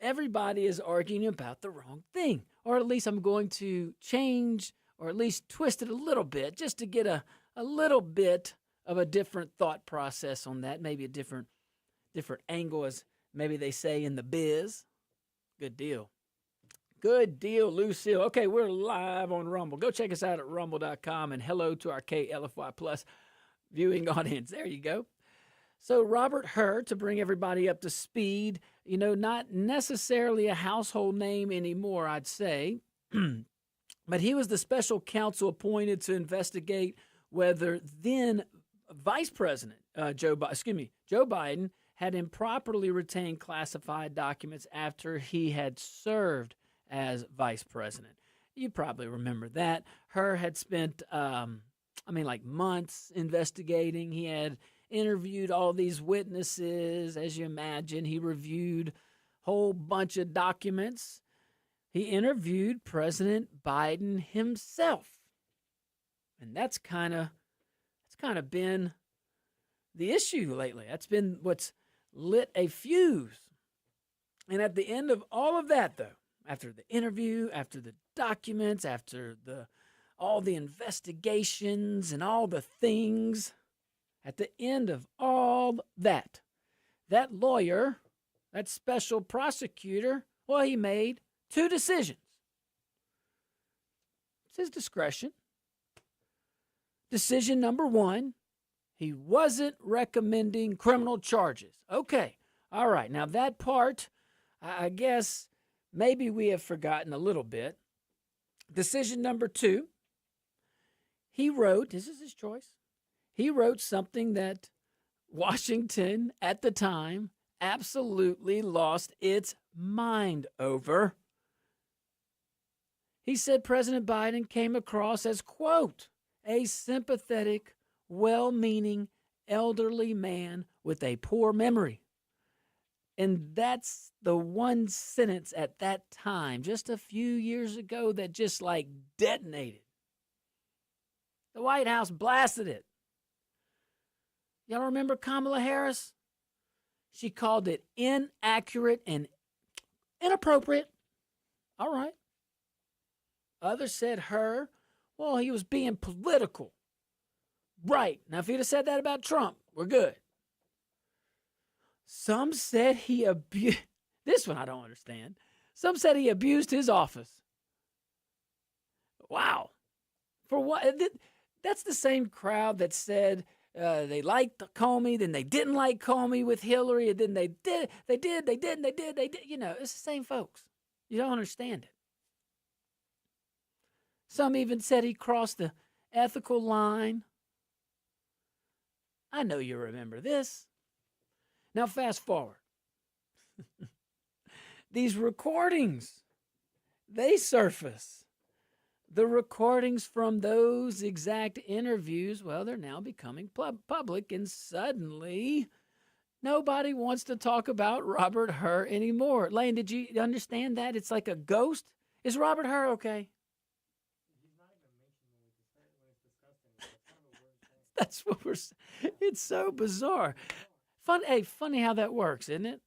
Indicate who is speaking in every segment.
Speaker 1: everybody is arguing about the wrong thing. Or at least I'm going to change or at least twist it a little bit just to get a little bit of a different thought process on that, maybe a different angle, as maybe they say in the biz. Good deal. Good deal, Lucille. Okay, we're live on Rumble. Go check us out at rumble.com, and hello to our KLFY Plus viewing audience. There you go. So Robert Hur, to bring everybody up to speed, not necessarily a household name anymore, I'd say, but he was the special counsel appointed to investigate whether then Vice President Joe Biden had improperly retained classified documents after he had served as vice president. You probably remember that. Hur had spent, months investigating. He had interviewed all these witnesses, as you imagine. He reviewed a whole bunch of documents. He interviewed President Biden himself. And that's kind of been the issue lately. That's been what's lit a fuse. And at the end of all of that, though, after the interview, after the documents, after all the investigations and all the things, at the end of all that lawyer, that special prosecutor, well, he made two decisions. It's his discretion. Decision number one, he wasn't recommending criminal charges. Okay, all right. Now that part, I guess maybe we have forgotten a little bit. Decision number two, he wrote, this is his choice, he wrote something that Washington at the time absolutely lost its mind over. He said President Biden came across as, quote, a sympathetic, well-meaning, elderly man with a poor memory. And that's the one sentence at that time, just a few years ago, that just like detonated. The White House blasted it. Y'all remember Kamala Harris? She called it inaccurate and inappropriate. All right. Others said Hur, well, he was being political. Right. Now, if he'd have said that about Trump, we're good. Some said he abused, this one I don't understand. Some said he abused his office. Wow. For what? That's the same crowd that said they liked Comey, then they didn't like Comey with Hillary, and then they did. It's the same folks. You don't understand it. Some even said he crossed the ethical line. I know you remember this. Now, fast forward. These recordings, they surface. The recordings from those exact interviews, well, they're now becoming public, and suddenly nobody wants to talk about Robert Hur anymore. Lane, did you understand that? It's like a ghost. Is Robert Hur okay?
Speaker 2: He's not even mentioned when it's discussed anymore. It's kind of a weird thing.
Speaker 1: That's what we're saying. It's so bizarre. Funny how that works, isn't it?
Speaker 2: Yeah.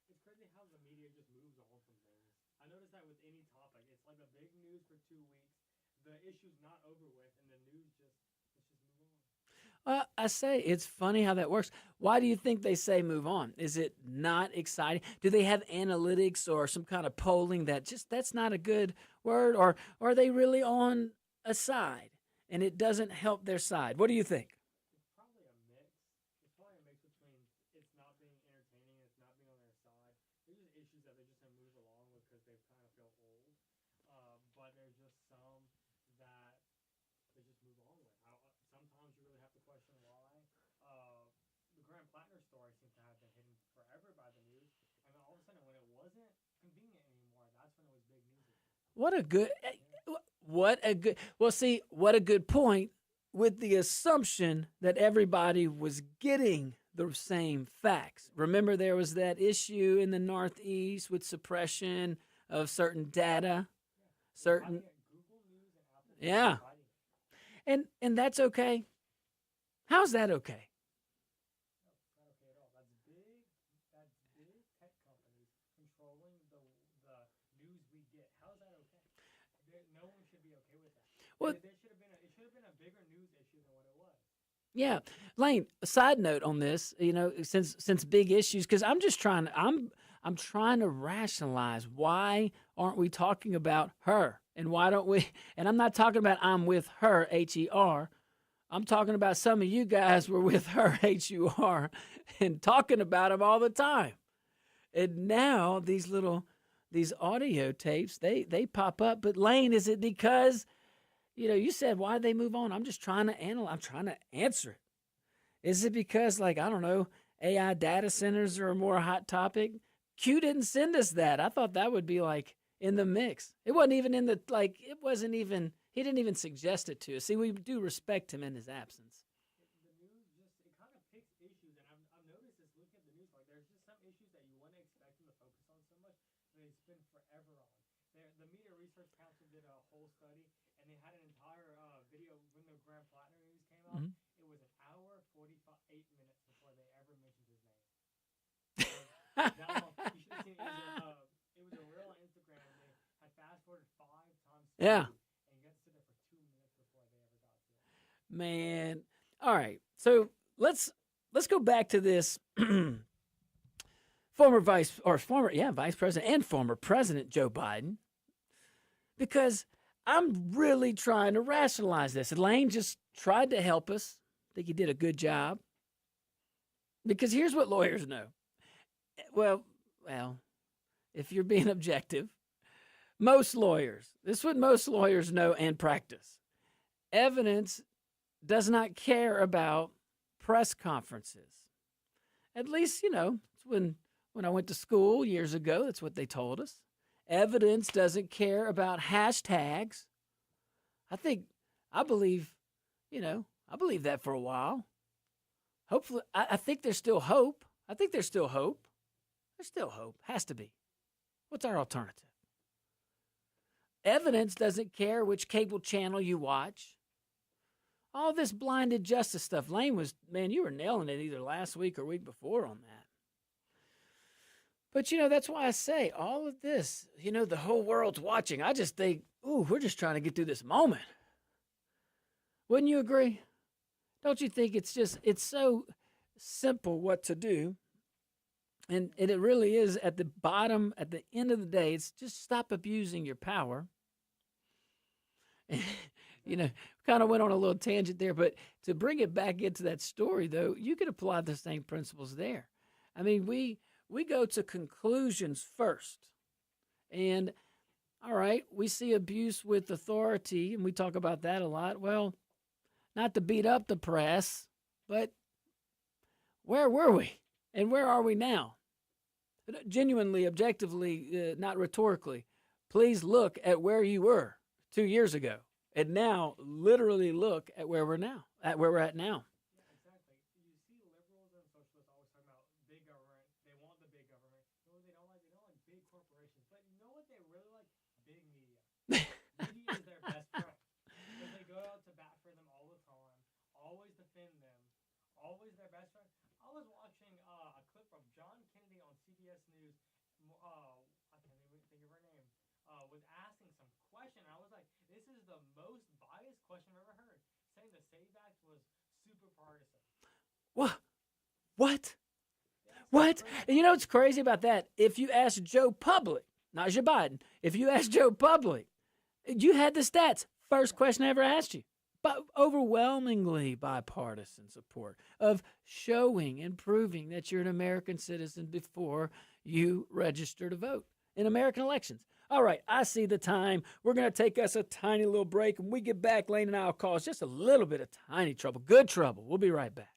Speaker 2: It's crazy how the media just moves on from things. I notice that with any topic, it's like a big news for 2 weeks. The issue's not over with, and the news let's just move on.
Speaker 1: I say it's funny how that works. Why do you think they say move on? Is it not exciting? Do they have analytics or some kind of polling that's not a good word? Or are they really on a side and it doesn't help their side? What do you think?
Speaker 2: It's probably a mix. It's probably a mix between it's not being entertaining and it's not being on their side. There's just issues that they just move along with because they kind of feel old. But there's just some that they just move on with. Sometimes you really have to question why. The Graham Plattner story seems to have been hidden forever by the news, and then all of a sudden, when it wasn't convenient anymore, that's when it was big news again.
Speaker 1: What a good point, with the assumption that everybody was getting the same facts. Remember, there was that issue in the Northeast with suppression of certain data, certain.
Speaker 2: Google News and Apple News
Speaker 1: Yeah. And that's okay. How's that okay?
Speaker 2: No, it's not okay at all. That's big tech companies control
Speaker 1: Well,
Speaker 2: There should have been it should have been a bigger news issue than what it was.
Speaker 1: yeah, Lane. A side note on this, since big issues, because I'm trying to rationalize why aren't we talking about her, and why don't we? And I'm not talking about I'm with her, HER. I'm talking about some of you guys were with her, HUR, and talking about him all the time. And now these audio tapes, they pop up. But Lane, is it because you said why they move on? I'm just trying to analyze. I'm trying to answer it. Is it because, like, I don't know, AI data centers are a more hot topic? Q didn't send us that. I thought that would be like in the mix. It wasn't even in the It wasn't even. He didn't even suggest it to us. See, we do respect him in his absence.
Speaker 2: The news it kind of picks issues, and I've noticed this looking at the news. Like, there's just some issues that you wouldn't expect them to focus on so much that they spend forever on. The Media Research Council did a whole study, and they had an entire video when the Grand Platinum news came out.
Speaker 1: Mhm.
Speaker 2: It was an hour 48 minutes before they ever mentioned his name. That long. You should have seen it was a reel on Instagram. And they had fast forwarded 5 times.
Speaker 1: Yeah.
Speaker 2: And you got to sit there for 2 minutes before they ever got to it.
Speaker 1: Man. All right. So let's go back to this vice president and former president Joe Biden, because I'm really trying to rationalize this. Elaine just tried to help us. I think he did a good job. Because here's what lawyers know. Well, if you're being objective, this is what most lawyers know and practice. Evidence does not care about press conferences. At least, it's when I went to school years ago, that's what they told us. Evidence doesn't care about hashtags. I believe that for a while. Hopefully, I think there's still hope. There's still hope. Has to be. What's our alternative? Evidence doesn't care which cable channel you watch. All this blinded justice stuff. Lane you were nailing it either last week or week before on that. But, that's why I say all of this, the whole world's watching. I just think, we're just trying to get through this moment. Wouldn't you agree? Don't you think it's so simple what to do? And it really is at the end of the day, it's just stop abusing your power. Kind of went on a little tangent there, but to bring it back into that story, though, you could apply the same principles there. I mean, we go to conclusions first. And, all right, we see abuse with authority, and we talk about that a lot. Well, not to beat up the press, but where were we? And where are we now? Genuinely, objectively, not rhetorically. Please look at where you were 2 years ago. And now, literally look at where we're now, at where we're at now.
Speaker 2: Yeah, exactly. You see liberals and socialists always talking about big government. They want the big government. You know what they don't like? They don't like big corporations. But you know what they really like? Big media. Media is their best friend. Because they go out to bat for them all the time, always defend them, always their best friend. I was watching a clip from John Kennedy on CBS News. I can't even think of her name. Was asking some question. I was like, this is the most biased question I've ever heard. Saying the SAVE Act was super partisan.
Speaker 1: What?
Speaker 2: Yeah,
Speaker 1: What?
Speaker 2: crazy.
Speaker 1: And you know what's crazy about that? If you ask Joe Public, not Joe Biden, if you ask Joe Public, you had the stats. First question I ever asked you. But overwhelmingly bipartisan support of showing and proving that you're an American citizen before you register to vote in American elections. All right, I see the time. We're going to take us a tiny little break. When we get back, Lane and I will cause just a little bit of tiny trouble. Good trouble. We'll be right back.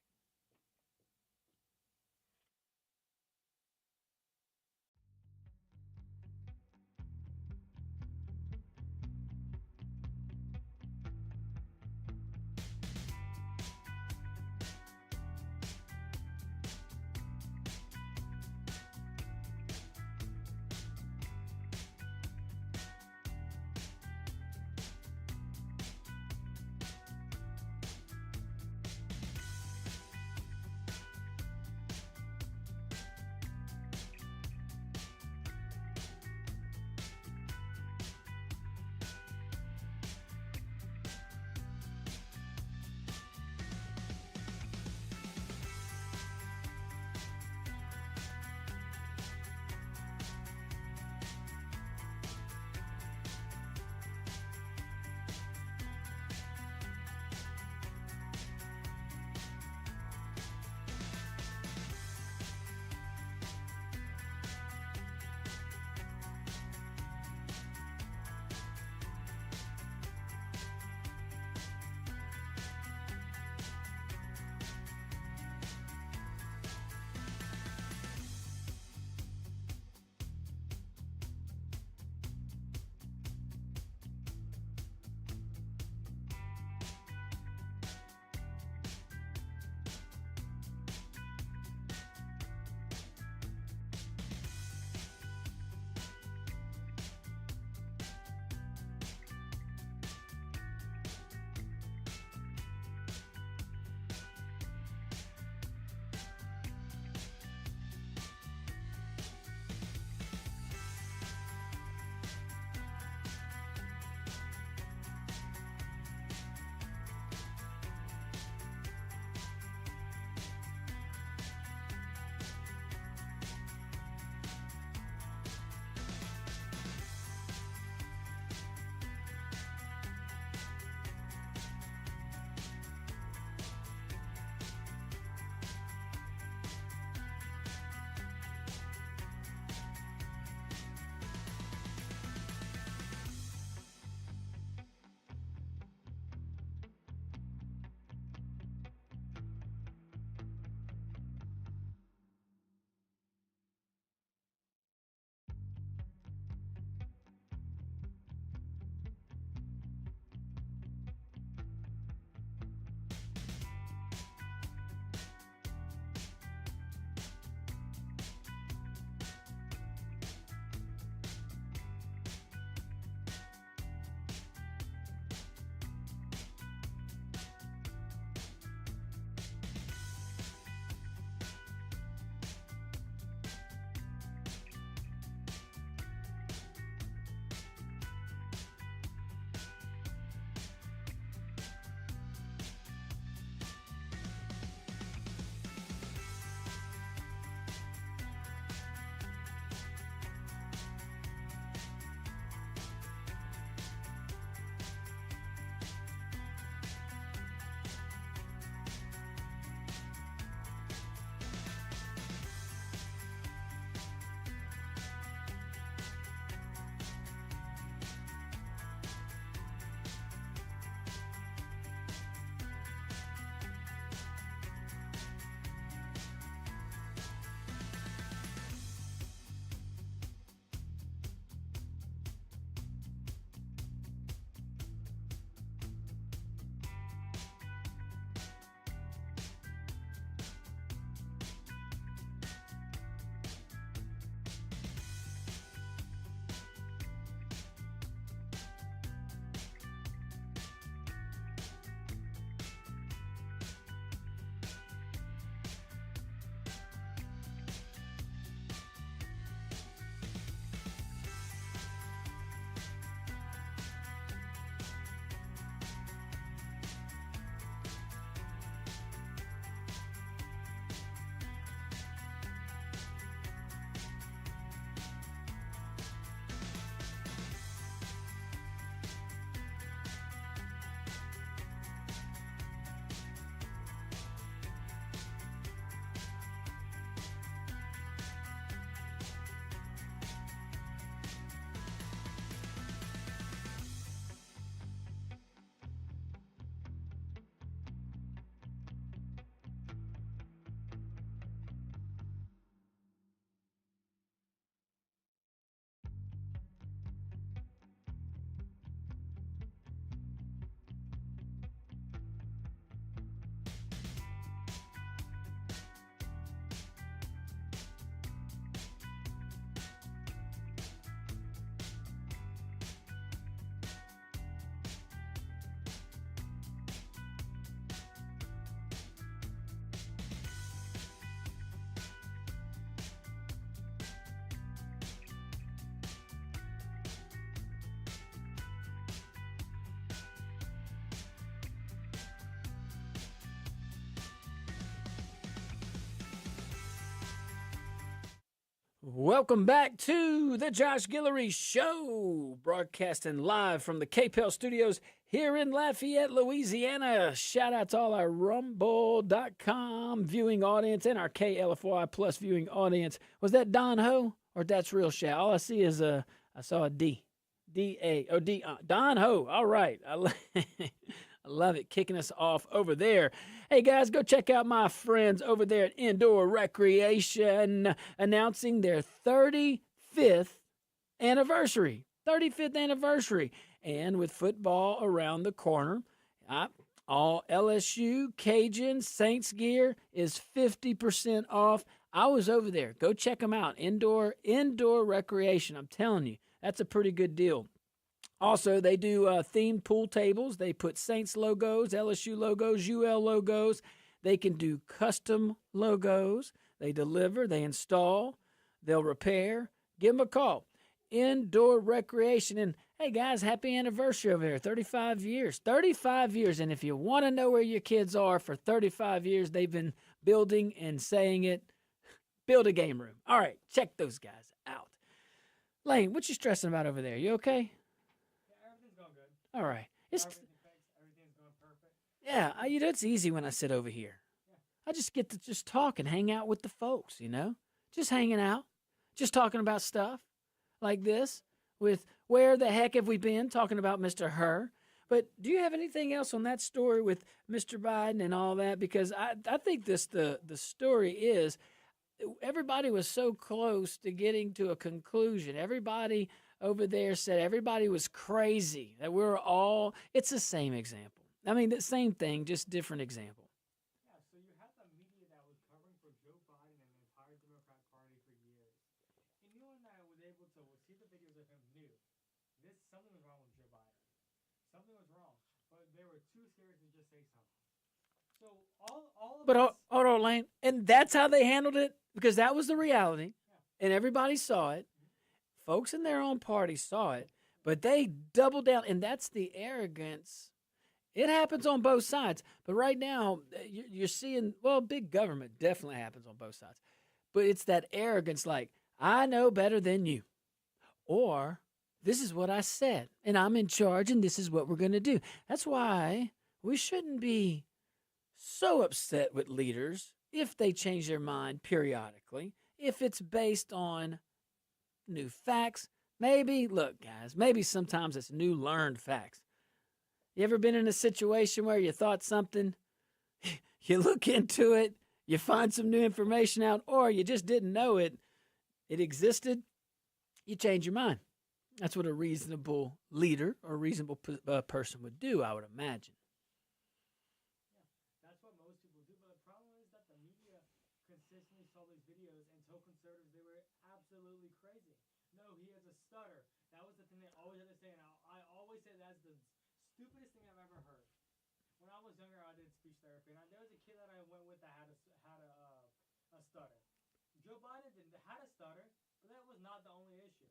Speaker 1: Welcome back to the Josh Guillory Show, broadcasting live from the KPEL studios here in Lafayette, Louisiana. Shout out to all our Rumble.com viewing audience and our KLFY Plus viewing audience. Was that Don Ho or that's real shout? All I see is I saw a D. D-A. Oh, D. Don Ho. All right. I love it. Kicking us off over there. Hey, guys, go check out my friends over there at Indoor Recreation announcing their 35th anniversary. 35th anniversary. And with football around the corner, all LSU, Cajun, Saints gear is 50% off. I was over there. Go check them out. Indoor Recreation. I'm telling you, that's a pretty good deal. Also, they do themed pool tables. They put Saints logos, LSU logos, UL logos. They can do custom logos. They deliver, they install, they'll repair. Give them a call. Indoor Recreation. And hey, guys, happy anniversary over here. 35 years. 35 years. And if you want to know where your kids are for 35 years, they've been building and saying it. Build a game room. All right, check those guys out. Lane, what you stressing about over there? You okay? All right.
Speaker 2: Everything's going perfect.
Speaker 1: Yeah, it's easy when I sit over here.
Speaker 2: Yeah.
Speaker 1: I just get to just talk and hang out with the folks, just hanging out, just talking about stuff like this with where the heck have we been talking about Mr. Herr. But do you have anything else on that story with Mr. Biden and all that? Because I think the story is everybody was so close to getting to a conclusion. Everybody over there said everybody was crazy, that it's the same example. I mean, the same thing, just different example.
Speaker 2: Yeah, so you had the media that was covering for Joe Biden and the entire Democrat Party for years. Anyone that was able to see the videos of him knew something was wrong with Joe Biden. Something was wrong, but they were too scared to just say something. So all of
Speaker 1: But
Speaker 2: this,
Speaker 1: hold on, Lane. And that's how they handled it? Because that was the reality,
Speaker 2: yeah.
Speaker 1: and everybody saw it. Folks in their own party saw it, but they doubled down, and that's the arrogance. It happens on both sides. But right now, you're seeing, big government definitely happens on both sides. But it's that arrogance like, I know better than you. Or, this is what I said, and I'm in charge, and this is what we're going to do. That's why we shouldn't be so upset with leaders if they change their mind periodically, if it's based on new facts. Maybe sometimes it's new learned facts. You ever been in a situation where you thought something, you look into it, you find some new information out, or you just didn't know it existed, you change your mind. That's what a reasonable leader or reasonable person would do, I would imagine.
Speaker 2: That's what most people do. But the problem is that the media consistently saw these videos and told conservatives they were absolutely crazy. No, he has a stutter. That was the thing they always had to say. And I always say that's the stupidest thing I've ever heard. When I was younger, I did speech therapy, and there was a kid that I went with that had a stutter. Joe Biden had a stutter, but that was not the only issue.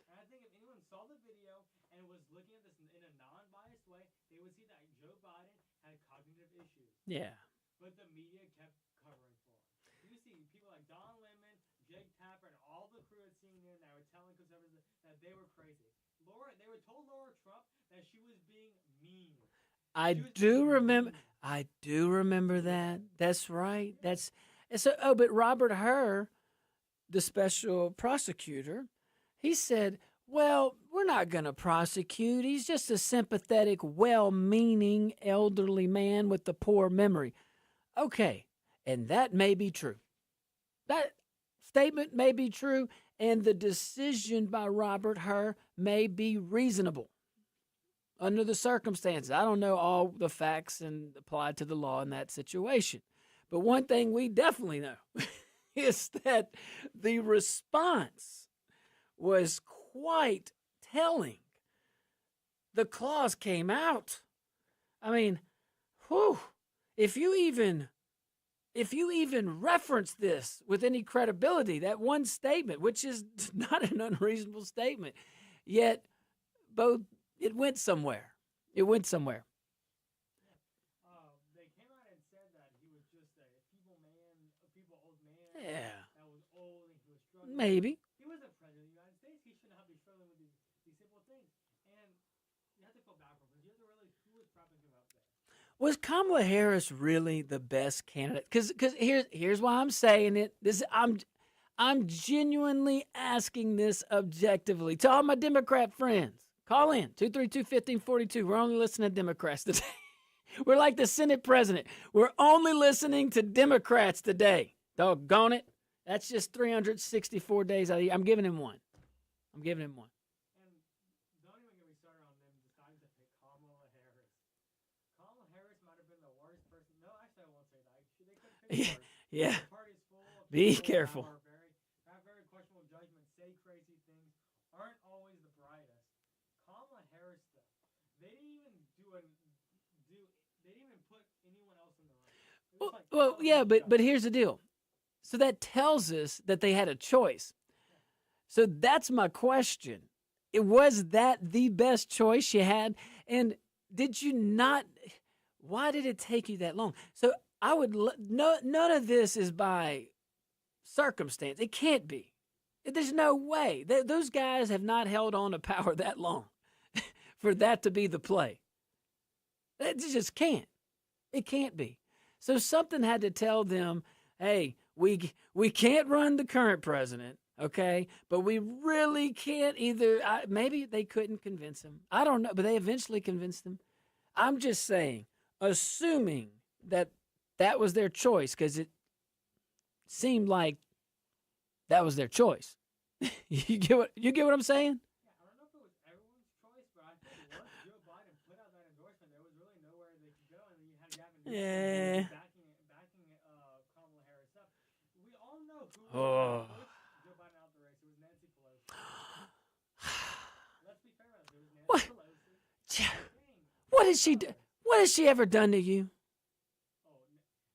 Speaker 2: And I think if anyone saw the video and was looking at this in a non-biased way, they would see that Joe Biden had cognitive issues.
Speaker 1: Yeah.
Speaker 2: But the media kept covering for him. You see people like Don Lemon, Jake Tapper, and all the crew at CNN that were telling conservatives that they were crazy. They were told Laura Trump that she was being mean.
Speaker 1: I do remember that. That's right. But Robert Herr, the special prosecutor, he said, well, we're not going to prosecute. He's just a sympathetic, well-meaning elderly man with a poor memory. Okay, and that may be true. That statement may be true, and the decision by Robert Herr may be reasonable under the circumstances. I don't know all the facts and applied to the law in that situation. But one thing we definitely know is that the response was quite telling. The claws came out. I mean, if you even reference this with any credibility, that one statement, which is not an unreasonable statement, yet it went somewhere. It went somewhere.
Speaker 2: They came out and said that he was just a feeble old man.
Speaker 1: Yeah.
Speaker 2: That was old and he was struggling.
Speaker 1: Maybe.
Speaker 2: He was the president of the United States. He should not be struggling with these simple things. And you have to feel bad for him because you have to realize who was propping him up there.
Speaker 1: Was Kamala Harris really the best candidate? Because here's why I'm saying it. I'm genuinely asking this objectively to all my Democrat friends. Call in 232-1542. We're only listening to Democrats today. We're like the Senate president. We're only listening to Democrats today. Doggone it. That's just 364 days out of the year. I'm giving him one.
Speaker 2: And don't even get me started on them deciding to pick Kamala Harris. Kamala Harris might have been the worst person. No, actually, I won't say that. They could pick worse.
Speaker 1: Yeah.
Speaker 2: The party's full of
Speaker 1: Be
Speaker 2: people
Speaker 1: careful.
Speaker 2: that have very questionable judgment, say crazy things, aren't always the brightest. Kamala Harris, though, they didn't even they didn't even put anyone else in the running.
Speaker 1: Well, yeah, but here's the deal. So that tells us that they had a choice. So that's my question. Was that the best choice you had? And did you not? Why did it take you that long? So I would none of this is by circumstance. It can't be. There's no way. Those guys have not held on to power that long for that to be the play. It just can't. It can't be. So something had to tell them, hey, we can't run the current president, okay? But we really can't either. Maybe they couldn't convince him. I don't know, but they eventually convinced him. I'm just saying, assuming that was their choice, because it seemed like that was their choice. You get what I'm saying?
Speaker 2: Yeah, I don't know if it was everyone's choice, but I think once Joe Biden put out that endorsement, there was really nowhere they could go, and then you had Gavin Newsom backing Kamala Harris up. We all know who pushed Joe Biden out the race. It was Nancy Pelosi. Let's be fair about it. It was Nancy Pelosi.
Speaker 1: What did she do? What has she ever done to you?
Speaker 2: Oh,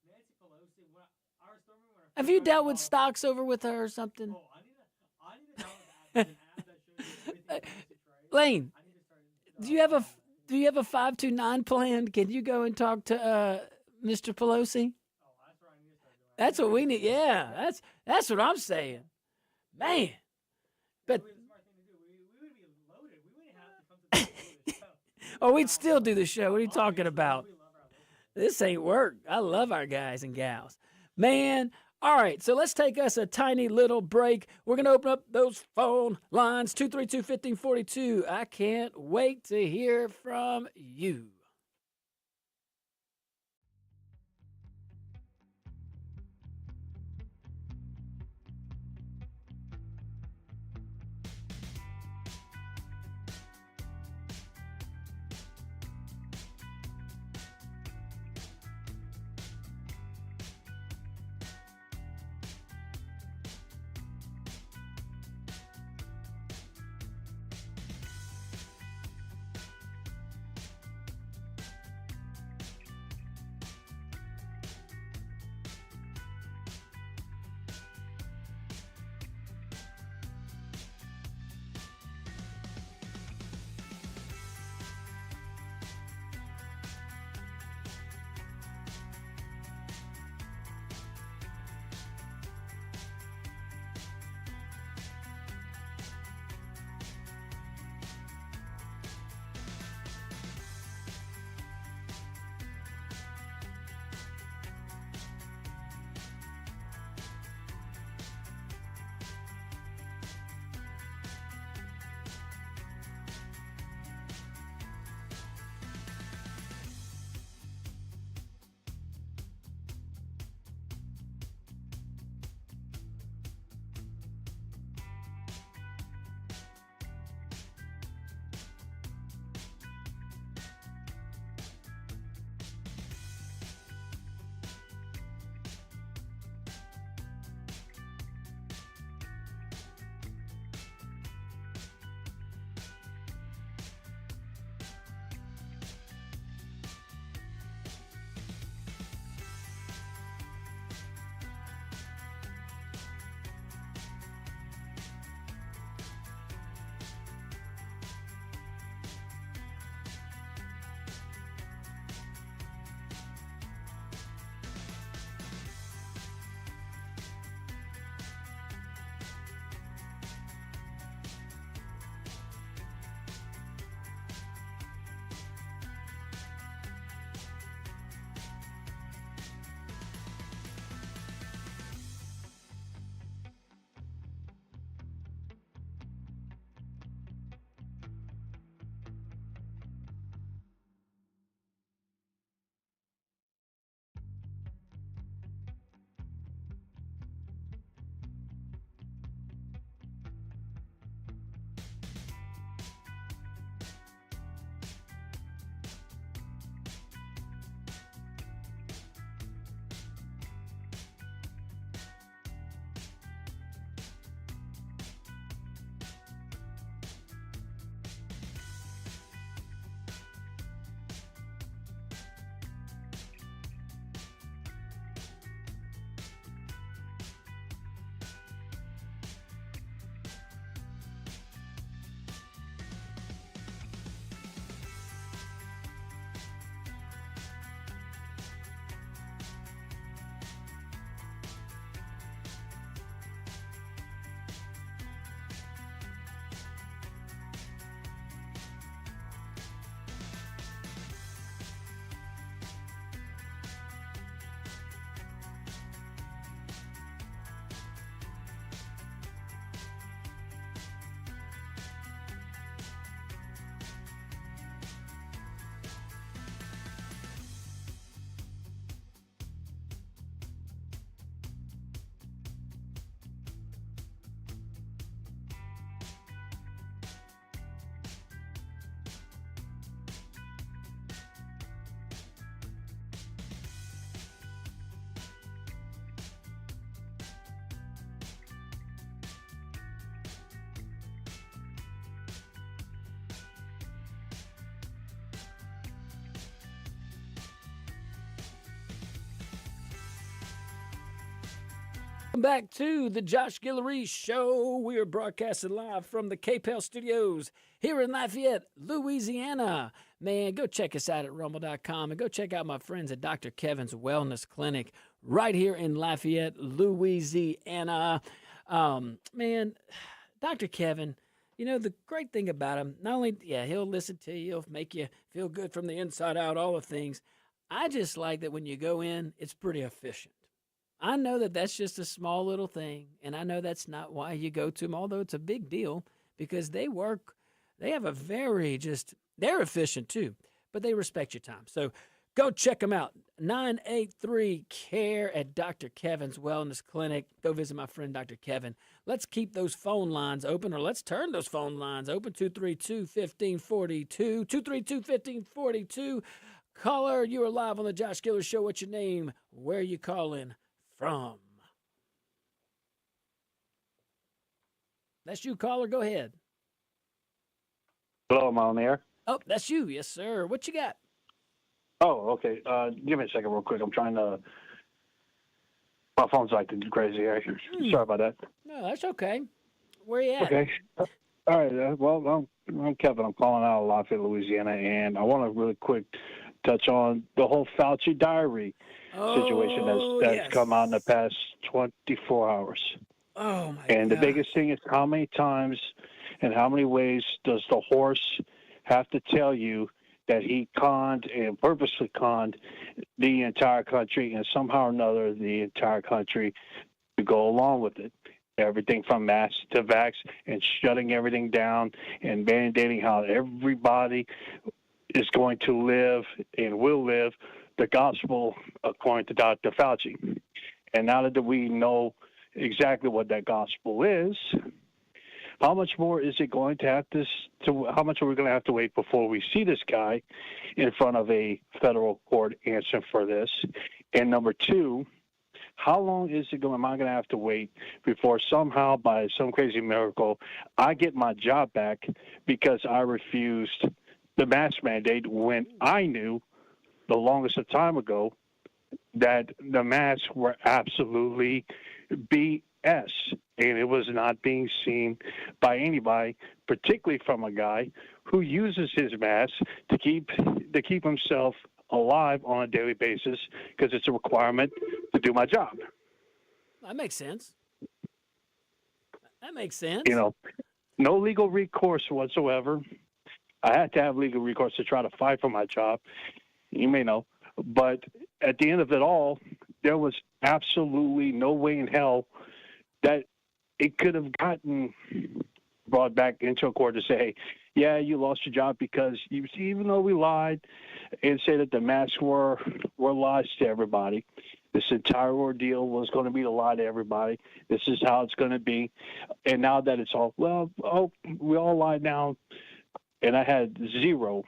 Speaker 2: Nancy Pelosi.
Speaker 1: Have you dealt with stocks over with her or something?
Speaker 2: Oh, I need to download the app. There's an app that shows you everything Nancy trades.
Speaker 1: Lane,
Speaker 2: I need to start.
Speaker 1: do you have a 529 plan? Can you go and talk to Mr. Pelosi?
Speaker 2: Oh, that's where I need to start doing.
Speaker 1: That's what we need. Yeah, that's what I'm saying, man. But
Speaker 2: It would be the smart thing to do. We would be loaded. We wouldn't have to come to the show.
Speaker 1: oh, we'd still do the show. What are you talking about?
Speaker 2: We love our listeners.
Speaker 1: This ain't work. I love our guys and gals, man. All right, so let's take us a tiny little break. We're going to open up those phone lines, 232-1542. I can't wait to hear from you. Back to the Josh Guillory Show. We are broadcasting live from the KPEL studios here in Lafayette, Louisiana. Man, go check us out at rumble.com and go check out my friends at Dr. Kevin's Wellness Clinic right here in Lafayette, Louisiana. Man, Dr. Kevin, you know, the great thing about him, not only, he'll listen to you, he'll make you feel good from the inside out, all the things. I just like that when you go in, it's pretty efficient. I know that that's just a small little thing, and I know that's not why you go to them, although it's a big deal because they have a they're efficient too, but they respect your time. So go check them out. 983-CARE at Dr. Kevin's Wellness Clinic. Go visit my friend Dr. Kevin. Let's keep those phone lines open, or let's turn those phone lines open. 232-1542. 232-1542. Caller, you are live on the Josh Guillory Show. What's your name? Where are you calling from? That's you, caller. Go ahead.
Speaker 3: Hello, am I on the air?
Speaker 1: Oh, that's you. Yes, sir. What you got?
Speaker 3: Oh, okay. Give me a second real quick. I'm trying to... My phone's acting crazy here. Sorry about that.
Speaker 1: No, that's okay. Where you at?
Speaker 3: Okay. All right. Well, I'm Kevin. I'm calling out of Lafayette, Louisiana, and I want to really quick touch on the whole Fauci diary situation that's come out in the past 24 hours.
Speaker 1: Oh, my
Speaker 3: And
Speaker 1: God.
Speaker 3: the biggest thing is how many times and how many ways does the horse have to tell you that he conned and purposely conned the entire country and somehow or another the entire country to go along with it. Everything from mask to vax and shutting everything down and mandating how everybody is going to live and will live the gospel according to Dr. Fauci. And now that we know exactly what that gospel is, how much more is it going to have how much are we going to have to wait before we see this guy in front of a federal court answering for this? And number two, how long am I going to have to wait before somehow by some crazy miracle I get my job back because I refused the mask mandate when I knew the longest of time ago that the masks were absolutely BS and it was not being seen by anybody, particularly from a guy who uses his mask to keep himself alive on a daily basis because it's a requirement to do my job.
Speaker 1: That makes sense.
Speaker 3: You know, no legal recourse whatsoever. I had to have legal recourse to try to fight for my job. You may know. But at the end of it all, there was absolutely no way in hell that it could have gotten brought back into a court to say, hey, yeah, you lost your job because you see, even though we lied and say that the masks were lies to everybody, this entire ordeal was going to be to lie to everybody. This is how it's going to be. And now that it's all, we all lied now. And I had zero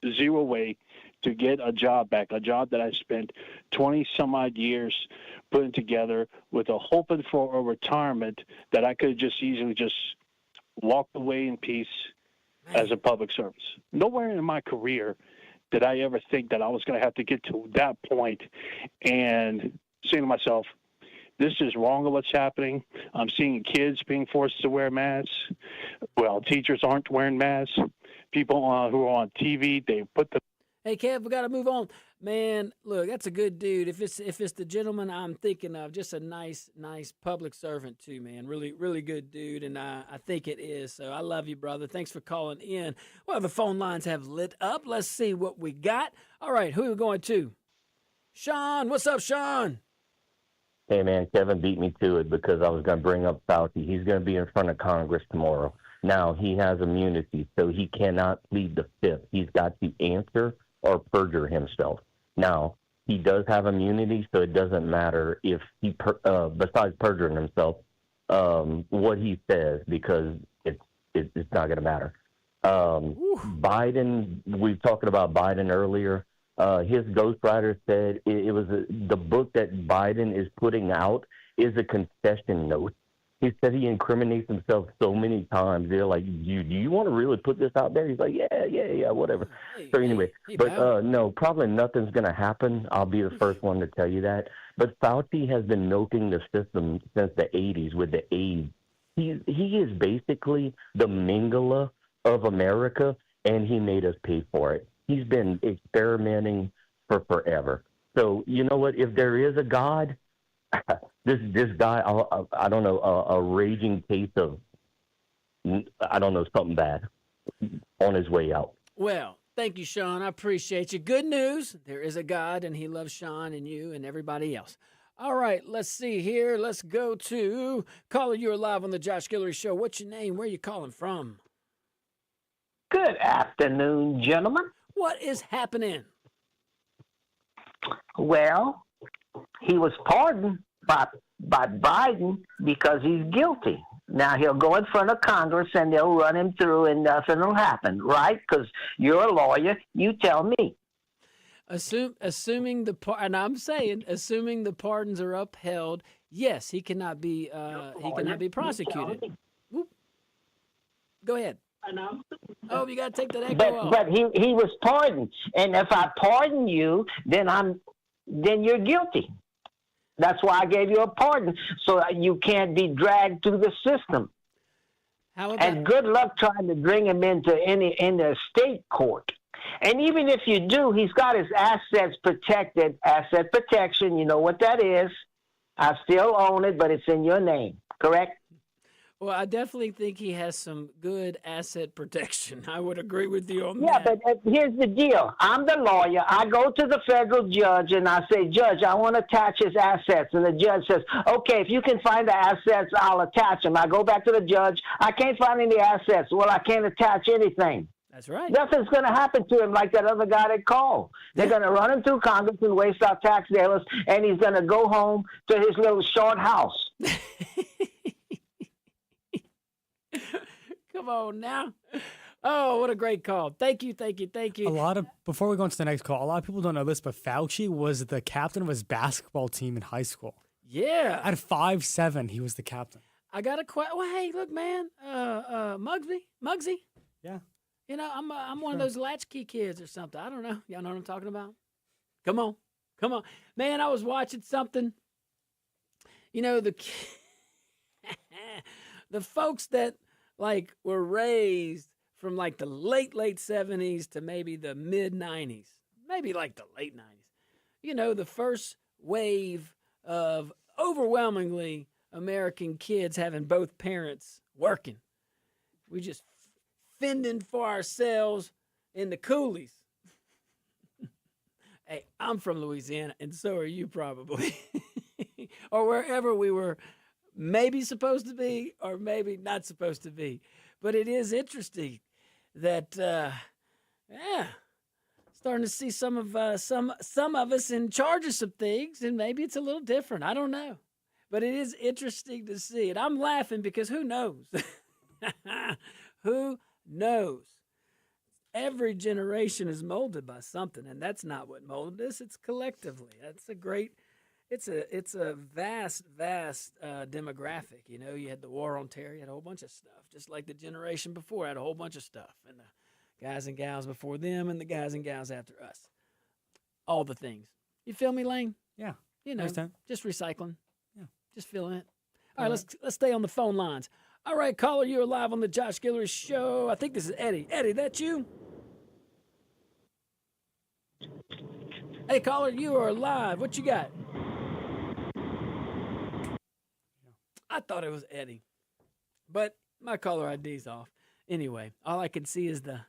Speaker 3: way to get a job back, a job that I spent 20 some odd years putting together with a hoping for a retirement that I could have just easily just walked away in peace as a public service. Nowhere in my career did I ever think that I was going to have to get to that point and say to myself, this is wrong of what's happening. I'm seeing kids being forced to wear masks. Well, teachers aren't wearing masks. People who are on TV, they put the...
Speaker 1: Hey, Kev, we got to move on. Man, look, that's a good dude. If it's the gentleman I'm thinking of, just a nice public servant too, man. Really, really good dude, and I think it is. So I love you, brother. Thanks for calling in. Well, the phone lines have lit up. Let's see what we got. All right, who are we going to? Sean. What's up, Sean?
Speaker 4: Hey, man, Kevin beat me to it because I was going to bring up Fauci. He's going to be in front of Congress tomorrow. Now, he has immunity, so he cannot plead the fifth. He's got to answer or perjure himself. Now, he does have immunity, so it doesn't matter if he, besides perjuring himself, what he says, because it's not going to matter. Biden, we were talking about Biden earlier. His ghostwriter said it was the book that Biden is putting out is a confession note. He said he incriminates himself so many times. They're like, do you want to really put this out there? He's like, yeah, whatever. So anyway, no, probably nothing's going to happen. I'll be the first one to tell you that But Fauci has been milking the system since the 80s with the AIDS. He is basically the Mengele of America, and he made us pay for it. He's been experimenting for forever. So you know what? If there is a God, this guy, I don't know, a raging case of, I don't know, something bad on his way out.
Speaker 1: Well, thank you, Sean. I appreciate you. Good news. There is a God, and he loves Sean and you and everybody else. All right, let's see here. Let's go to caller. You're live on the Josh Guillory Show. What's your name? Where are you calling from?
Speaker 5: Good afternoon, gentlemen.
Speaker 1: What is happening?
Speaker 5: Well, he was pardoned by Biden because he's guilty. Now he'll go in front of Congress and they'll run him through and nothing will happen, right? Because you're a lawyer. You tell me.
Speaker 1: Assuming the pardons are upheld, yes, he cannot be prosecuted. Whoop. Go ahead. Oh, you got to take that echo off.
Speaker 5: But he was pardoned, and if I pardon you, then you're guilty. That's why I gave you a pardon, so you can't be dragged through the system. And good luck trying to bring him into a state court. And even if you do, he's got his assets protected. Asset protection, you know what that is. I still own it, but it's in your name, correct?
Speaker 1: Well, I definitely think he has some good asset protection. I would agree with you on that.
Speaker 5: Yeah, but here's the deal. I'm the lawyer. I go to the federal judge and I say, Judge, I want to attach his assets. And the judge says, okay, if you can find the assets, I'll attach them. I go back to the judge. I can't find any assets. Well, I can't attach anything.
Speaker 1: That's right.
Speaker 5: Nothing's going to happen to him like that other guy that called. They're going to run him through Congress and waste our tax dollars, and he's going to go home to his little short house.
Speaker 1: Come on now. Oh, what a great call. Thank you.
Speaker 2: Before we go into the next call, a lot of people don't know this, but Fauci was the captain of his basketball team in high school.
Speaker 1: Yeah.
Speaker 2: At 5'7", he was the captain.
Speaker 1: I got a question. Well, hey, look, man. Muggsy.
Speaker 2: Yeah.
Speaker 1: You know, I'm one of those latchkey kids or something. I don't know. Y'all know what I'm talking about? Come on. Man, I was watching something. You know, the folks that, like, were raised from, like, the late 70s to maybe the mid-90s, maybe, like, the late 90s. You know, the first wave of overwhelmingly American kids having both parents working. We just fending for ourselves in the coolies. Hey, I'm from Louisiana, and so are you probably. Or wherever we were maybe supposed to be or maybe not supposed to be. But it is interesting that, starting to see some of us in charge of some things, and maybe it's a little different. I don't know. But it is interesting to see. And I'm laughing because who knows? Who knows? Every generation is molded by something, and that's not what molded us. It's collectively. That's a great. It's a vast demographic. You know, you had the war on terror, you had a whole bunch of stuff, just like the generation before had a whole bunch of stuff, and the guys and gals before them, and the guys and gals after us. All the things. You feel me, Lane?
Speaker 2: Yeah.
Speaker 1: You know, just recycling.
Speaker 2: Yeah.
Speaker 1: Just feeling it. All right, let's stay on the phone lines. All right, caller, you're live on the Josh Guillory Show. I think this is Eddie. Eddie, that you? Hey, caller, you are live. What you got? I thought it was Eddie, but my caller ID's off. Anyway, all I can see is the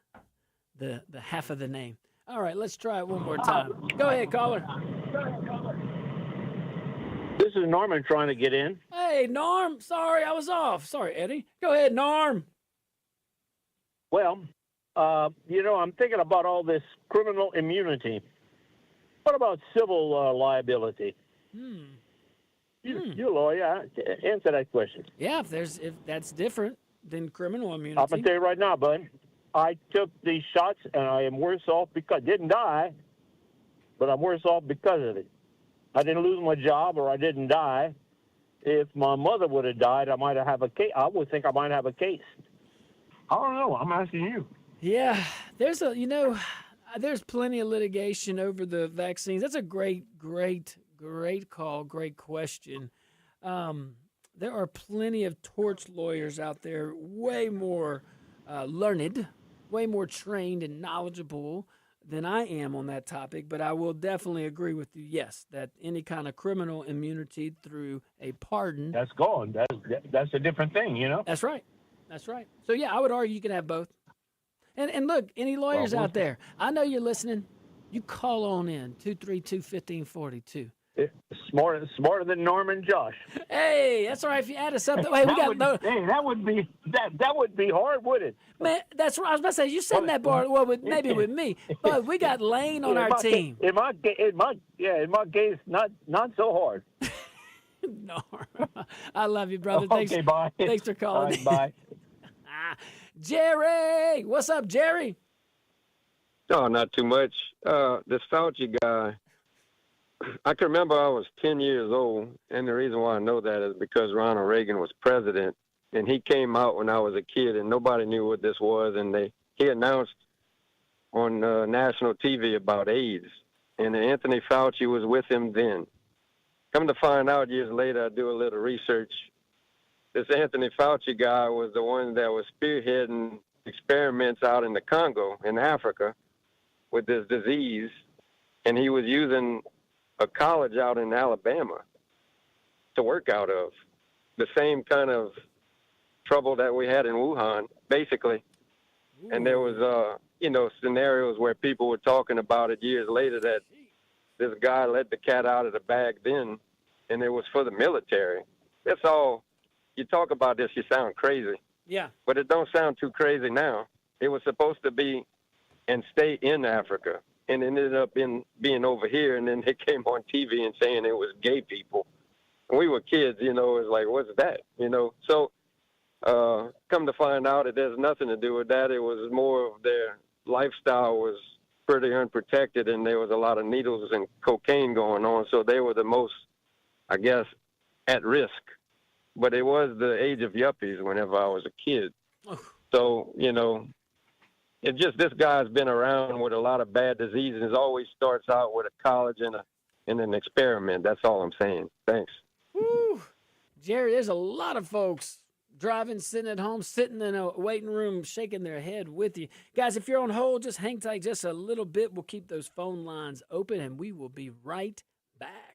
Speaker 1: half of the name. All right, let's try it one more time. Go ahead, caller.
Speaker 6: This is Norman trying to get in.
Speaker 1: Hey, Norm. Sorry, I was off. Sorry, Eddie. Go ahead, Norm.
Speaker 6: Well, I'm thinking about all this criminal immunity. What about civil liability? You lawyer, answer that question.
Speaker 1: Yeah, if that's different than criminal immunity.
Speaker 6: I'm gonna tell you right now, bud. I took these shots, and I am worse off because I didn't die, but I'm worse off because of it. I didn't lose my job, or I didn't die. If my mother would have died, I might have a case. I would think I might have a case. I don't know. I'm asking you.
Speaker 1: Yeah, there's plenty of litigation over the vaccines. That's a great Great call. Great question. There are plenty of torch lawyers out there, way more learned, way more trained and knowledgeable than I am on that topic. But I will definitely agree with you. Yes, that any kind of criminal immunity through a pardon.
Speaker 6: That's gone. That's a different thing, you know.
Speaker 1: That's right. That's right. So yeah, I would argue you can have both. And look, any lawyers out there, I know you're listening. You call on in 232-1542.
Speaker 6: Smarter than Norman Josh.
Speaker 1: Hey, that's all right. If you add us up, hey, we got no.
Speaker 6: Hey, that would be hard, would it?
Speaker 1: Man, that's right. I was about to say you setting that bar. Well, maybe with me, but we got Lane on our team.
Speaker 6: In my case, not so hard.
Speaker 1: No, I love you, brother.
Speaker 6: Okay, bye.
Speaker 1: Thanks for calling.
Speaker 6: Right, bye.
Speaker 1: Jerry, what's up, Jerry?
Speaker 7: Oh, not too much. This Fauci guy, I can remember I was 10 years old, and the reason why I know that is because Ronald Reagan was president, and he came out when I was a kid, and nobody knew what this was, and he announced on national TV about AIDS, and Anthony Fauci was with him then. Come to find out years later, I do a little research. This Anthony Fauci guy was the one that was spearheading experiments out in the Congo in Africa with this disease, and he was using a college out in Alabama to work out of. The same kind of trouble that we had in Wuhan, basically. Ooh. And there was, scenarios where people were talking about it years later that this guy let the cat out of the bag then, and it was for the military. That's all. You talk about this, you sound crazy.
Speaker 1: Yeah.
Speaker 7: But it don't sound too crazy now. It was supposed to be and stay in Africa, and it ended up being over here, and then they came on TV and saying it was gay people. And we were kids, it was like, what's that? So come to find out it has nothing to do with that. It was more of their lifestyle was pretty unprotected, and there was a lot of needles and cocaine going on, so they were the most, I guess, at risk. But it was the age of yuppies whenever I was a kid. Oh. So, it just, this guy's been around with a lot of bad diseases. It always starts out with a college and an experiment. That's all I'm saying. Thanks.
Speaker 1: Woo. Jerry, there's a lot of folks driving, sitting at home, sitting in a waiting room, shaking their head with you. Guys, if you're on hold, just hang tight just a little bit. We'll keep those phone lines open, and we will be right back.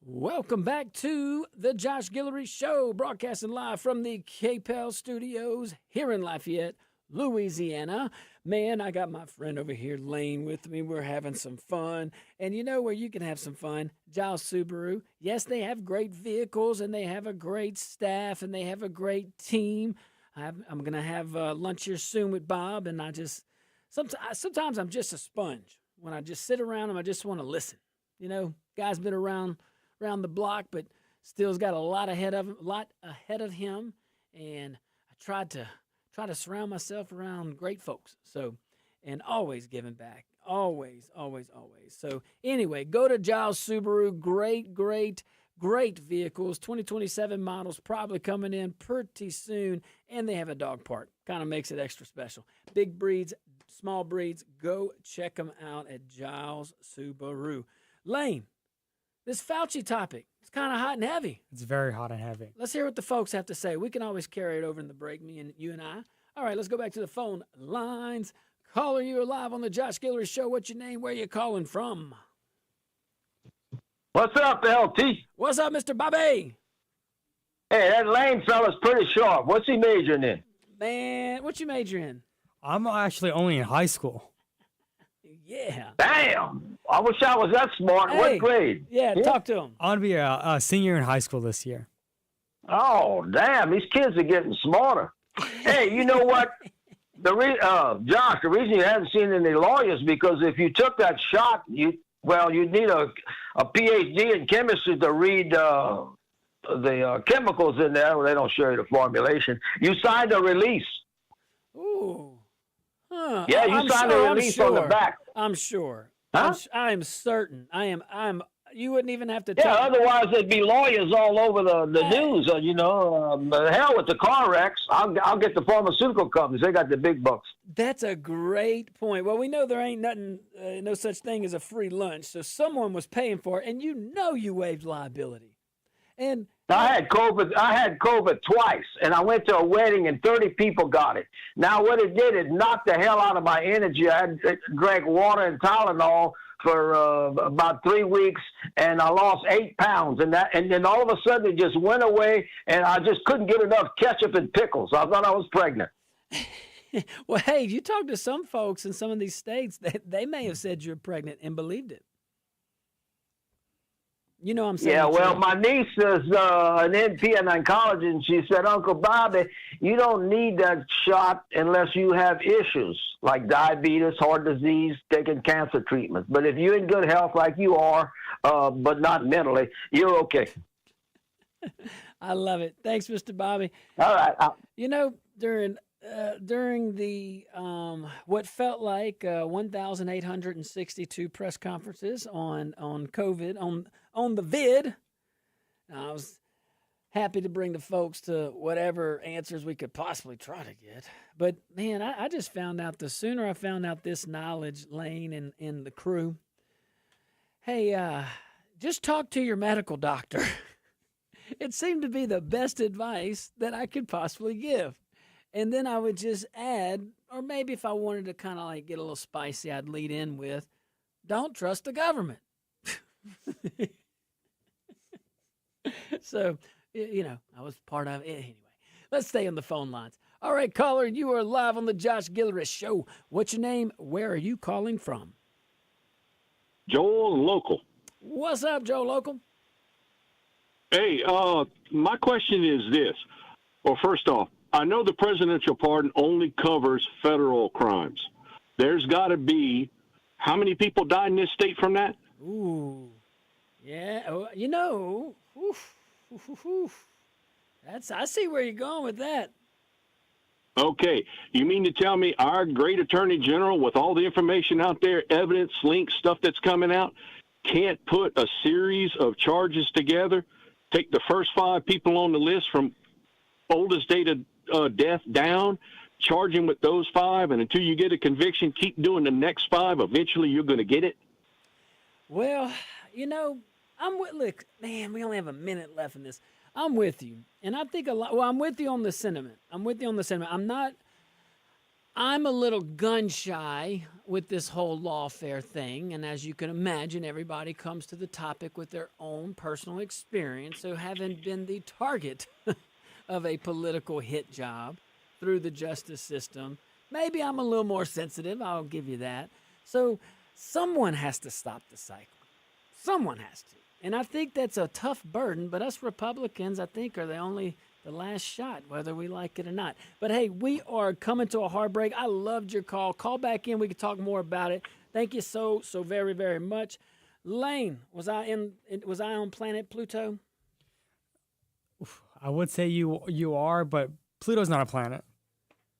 Speaker 1: Welcome back to the Josh Guillory Show, broadcasting live from the KPEL studios here in Lafayette, Louisiana. Man, I got my friend over here, Lane, with me. We're having some fun. And you know where you can have some fun? Giles Subaru. Yes, they have great vehicles, and they have a great staff, and they have a great team. I'm going to have lunch here soon with Bob, and sometimes I'm just a sponge. When I just sit around them, I just want to listen. You know, guy's been around the block, but still's got a lot ahead of him, and I try to surround myself around great folks. So, and always giving back, always. So anyway, go to Giles Subaru. Great vehicles. 2027 models probably coming in pretty soon, and they have a dog park. Kind of makes it extra special. Big breeds, small breeds. Go check them out at Giles Subaru. Lane. This Fauci topic, it's kind of hot and heavy.
Speaker 2: It's very hot and heavy.
Speaker 1: Let's hear what the folks have to say. We can always carry it over in the break, you and I. All right, let's go back to the phone lines. Caller, you are live on the Josh Guillory Show. What's your name? Where are you calling from?
Speaker 5: What's up, LT?
Speaker 1: What's up, Mr. Bobby?
Speaker 5: Hey, that Lane fella's pretty sharp. What's he majoring in?
Speaker 1: Man, what you major in?
Speaker 2: I'm actually only in high school.
Speaker 1: Yeah.
Speaker 5: Damn. I wish I was that smart.
Speaker 1: Hey,
Speaker 5: what grade?
Speaker 1: Yeah, talk to him.
Speaker 2: I'm going to be a senior in high school this year.
Speaker 5: Oh, damn. These kids are getting smarter. Hey, you know what? Josh, the reason you haven't seen any lawyers because if you took that shot, you'd need a PhD in chemistry to read the chemicals in there. Well, they don't show you the formulation. You signed a release.
Speaker 1: Ooh. Huh.
Speaker 5: Yeah, you signed a release on the back.
Speaker 1: I'm sure.
Speaker 5: Huh?
Speaker 1: I am certain. You wouldn't even have to.
Speaker 5: Yeah, otherwise there'd be lawyers all over the news. Hell with the car wrecks. I'll get the pharmaceutical companies. They got the big bucks.
Speaker 1: That's a great point. Well, we know there ain't nothing, no such thing as a free lunch. So someone was paying for it, and you waived liability. And
Speaker 5: I had COVID twice, and I went to a wedding, and 30 people got it. Now, what it did, it knocked the hell out of my energy. I drank water and Tylenol for about 3 weeks, and I lost 8 pounds. And then all of a sudden, it just went away, and I just couldn't get enough ketchup and pickles. I thought I was pregnant.
Speaker 1: Well, hey, you talk to some folks in some of these states, they may have said you're pregnant and believed it. You know what I'm saying?
Speaker 5: Yeah, well, my niece is an NP in oncology, and she said, Uncle Bobby, you don't need that shot unless you have issues like diabetes, heart disease, taking cancer treatments. But if you're in good health like you are, but not mentally, you're okay.
Speaker 1: I love it. Thanks, Mr. Bobby.
Speaker 5: All right.
Speaker 1: During the what felt like 1,862 press conferences on COVID on the vid, I was happy to bring the folks to whatever answers we could possibly try to get. But man, I just found out the sooner I found out this knowledge, Lane and the crew. Hey, just talk to your medical doctor. It seemed to be the best advice that I could possibly give. And then I would just add, or maybe if I wanted to kind of like get a little spicy, I'd lead in with, don't trust the government. So, I was part of it. Anyway, let's stay on the phone lines. All right, caller, you are live on the Josh Guillory Show. What's your name? Where are you calling from?
Speaker 8: Joel Local.
Speaker 1: What's up, Joe Local?
Speaker 8: Hey, my question is this. Well, first off, I know the presidential pardon only covers federal crimes. There's got to be, how many people died in this state from that?
Speaker 1: Ooh, yeah. I see where you're going with that.
Speaker 8: Okay. You mean to tell me our great attorney general, with all the information out there, evidence, links, stuff that's coming out, can't put a series of charges together, take the first 5 people on the list from oldest date of death down, charge him with those 5, and until you get a conviction, keep doing the next 5. Eventually, you're going to get it.
Speaker 1: Well, look, man, we only have a minute left in this. I'm with you, and I think a lot. Well, I'm with you on the sentiment. I'm I'm a little gun shy with this whole lawfare thing, and as you can imagine, everybody comes to the topic with their own personal experience. So, having been the target of a political hit job through the justice system, maybe I'm a little more sensitive. I'll give you that. So, someone has to stop the cycle. Someone has to. And I think that's a tough burden, but us Republicans, I think, are the last shot, whether we like it or not. But hey, we are coming to a hard break. I loved your call. Call back in. We can talk more about it. Thank you so very, very much. Lane, was I on planet Pluto?
Speaker 9: I would say you are, but Pluto's not a planet.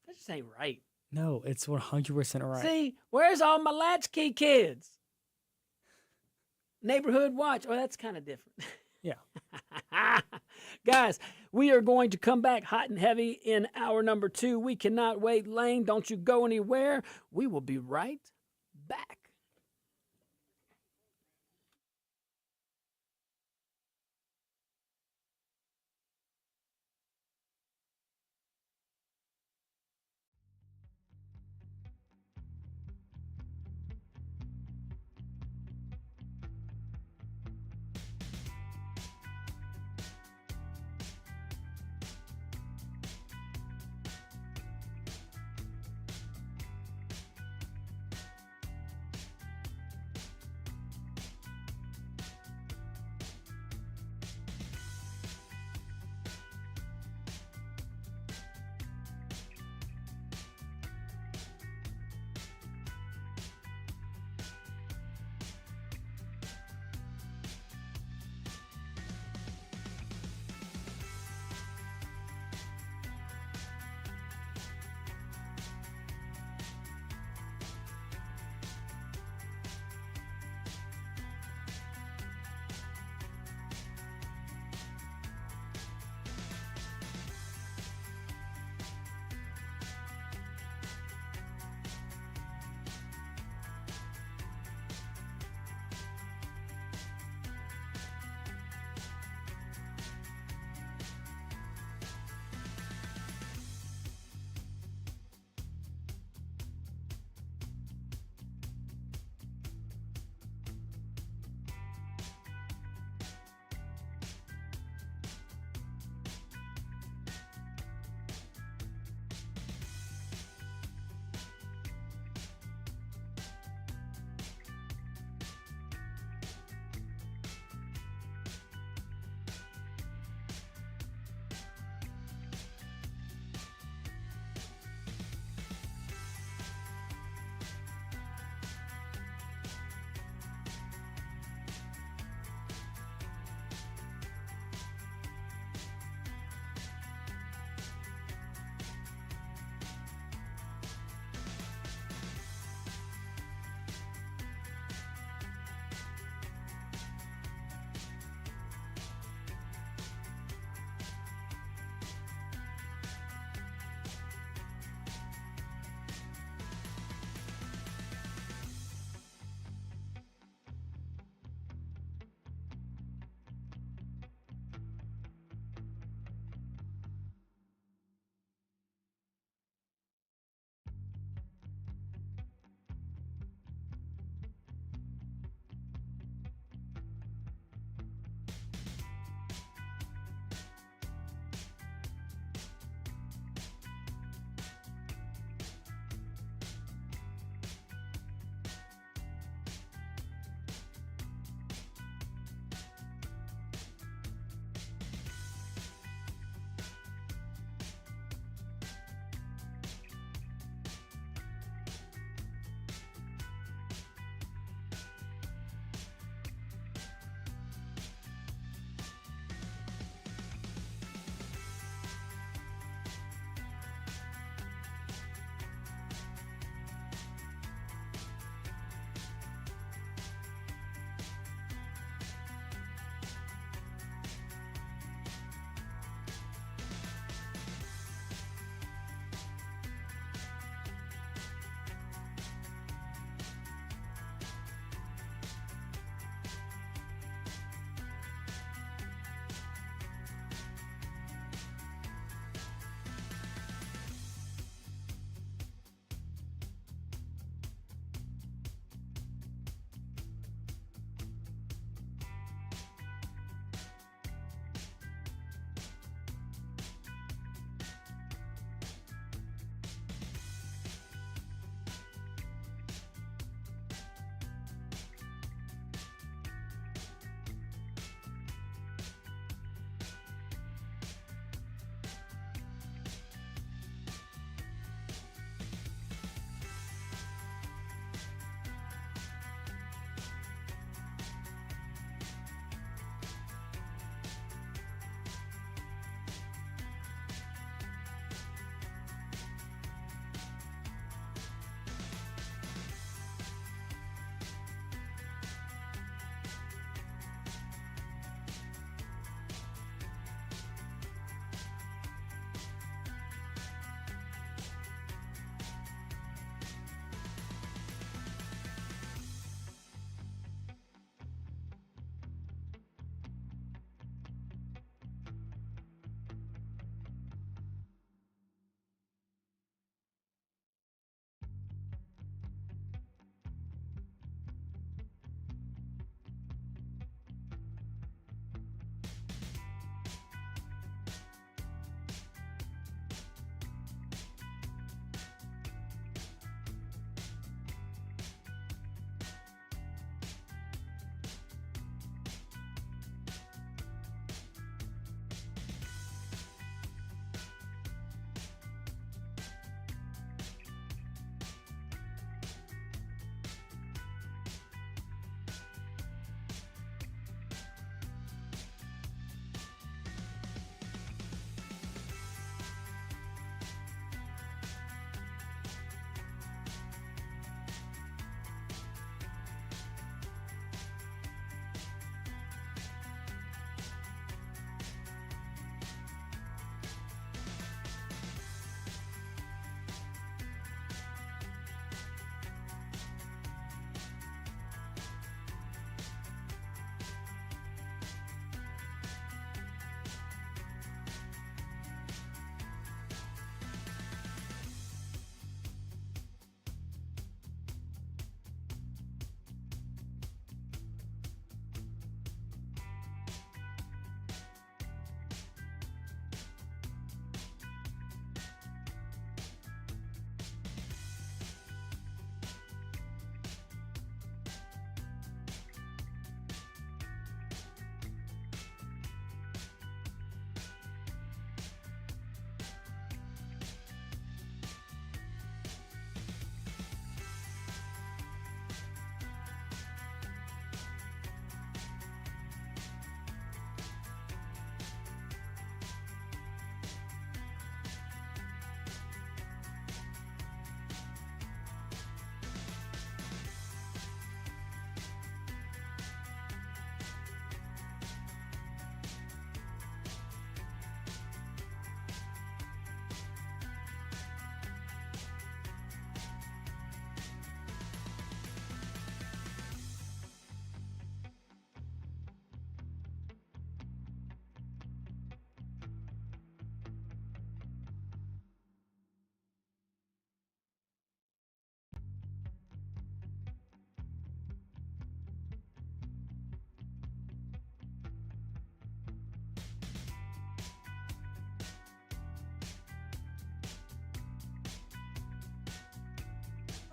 Speaker 1: That just ain't right.
Speaker 9: No, it's 100% right.
Speaker 1: See, where's all my latchkey kids? Neighborhood watch. Oh, that's kind of different.
Speaker 9: Yeah.
Speaker 1: Guys, we are going to come back hot and heavy in hour number 2. We cannot wait. Lane, don't you go anywhere. We will be right back.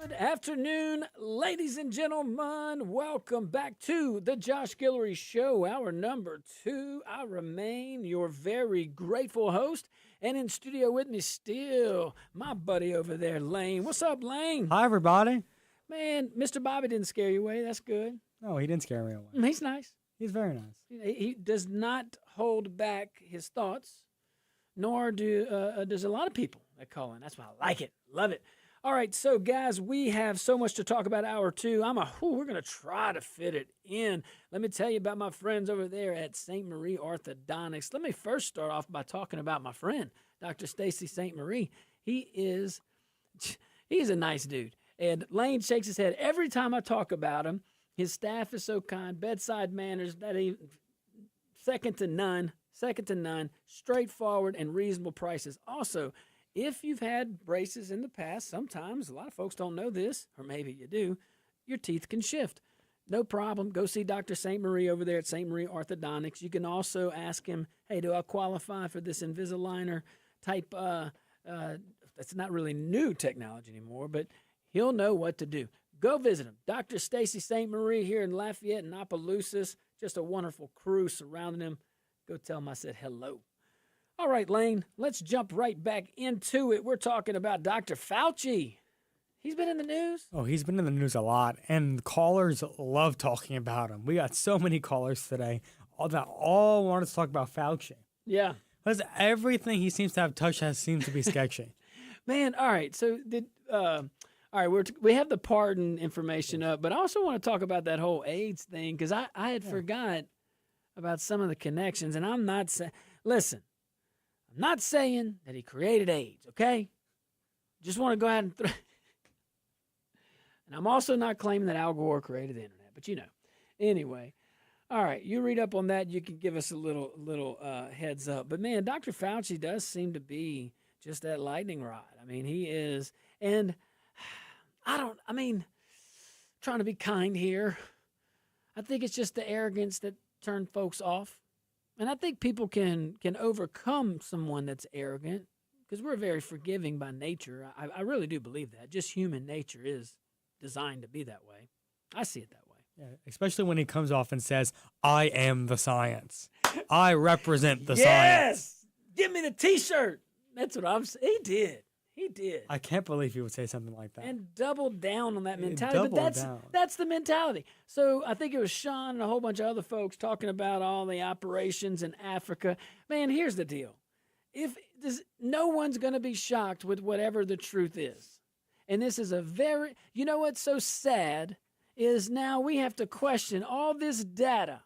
Speaker 1: Good afternoon, ladies and gentlemen. Welcome back to the Josh Guillory Show, hour number 2. I remain your very grateful host, and in studio with me still, my buddy over there, Lane. What's up, Lane?
Speaker 9: Hi, everybody.
Speaker 1: Man, Mr. Bobby didn't scare you away. That's good.
Speaker 9: No, he didn't scare me away.
Speaker 1: He's nice.
Speaker 9: He's very nice.
Speaker 1: He does not hold back his thoughts, nor does a lot of people that call in. That's why I like it. Love it. All right, so guys, we have so much to talk about hour 2. We're going to try to fit it in. Let me tell you about my friends over there at St. Marie Orthodontics. Let me first start off by talking about my friend, Dr. Stacy St. Marie. He's a nice dude. And Lane shakes his head every time I talk about him. His staff is so kind, bedside manners, second to none, straightforward and reasonable prices. Also, if you've had braces in the past, sometimes, a lot of folks don't know this, or maybe you do, your teeth can shift. No problem. Go see Dr. St. Marie over there at St. Marie Orthodontics. You can also ask him, hey, do I qualify for this Invisalign type, that's not really new technology anymore, but he'll know what to do. Go visit him. Dr. Stacy St. Marie here in Lafayette and Opelousas. Just a wonderful crew surrounding him. Go tell him I said hello. All right, Lane, let's jump right back into it. We're talking about Dr. Fauci. He's been in the news.
Speaker 9: Oh, he's been in the news a lot, and callers love talking about him. We got so many callers today that all wanted to talk about Fauci.
Speaker 1: Yeah.
Speaker 9: Because everything he seems to have touched seems to be sketchy.
Speaker 1: Man, all right. So all right, we have the pardon information up, but I also want to talk about that whole AIDS thing because I had forgot about some of the connections, and I'm not saying, listen, I'm not saying that he created AIDS, okay? Just want to go ahead and and I'm also not claiming that Al Gore created the internet, but you know. Anyway, all right, you read up on that. You can give us a little heads up. But man, Dr. Fauci does seem to be just that lightning rod. I mean, he is, and trying to be kind here. I think it's just the arrogance that turned folks off. And I think people can overcome someone that's arrogant because we're very forgiving by nature. I really do believe that. Just human nature is designed to be that way. I see it that way.
Speaker 9: Yeah, especially when he comes off and says, I am the science. I represent the
Speaker 1: yes!
Speaker 9: science.
Speaker 1: Give me the T-shirt. That's what I'm saying. He did.
Speaker 9: I can't believe he would say something like that.
Speaker 1: And double down on that mentality. But that's the mentality. So I think it was Sean and a whole bunch of other folks talking about all the operations in Africa. Man, here's the deal. No one's going to be shocked with whatever the truth is. And this is you know what's so sad is now we have to question all this data,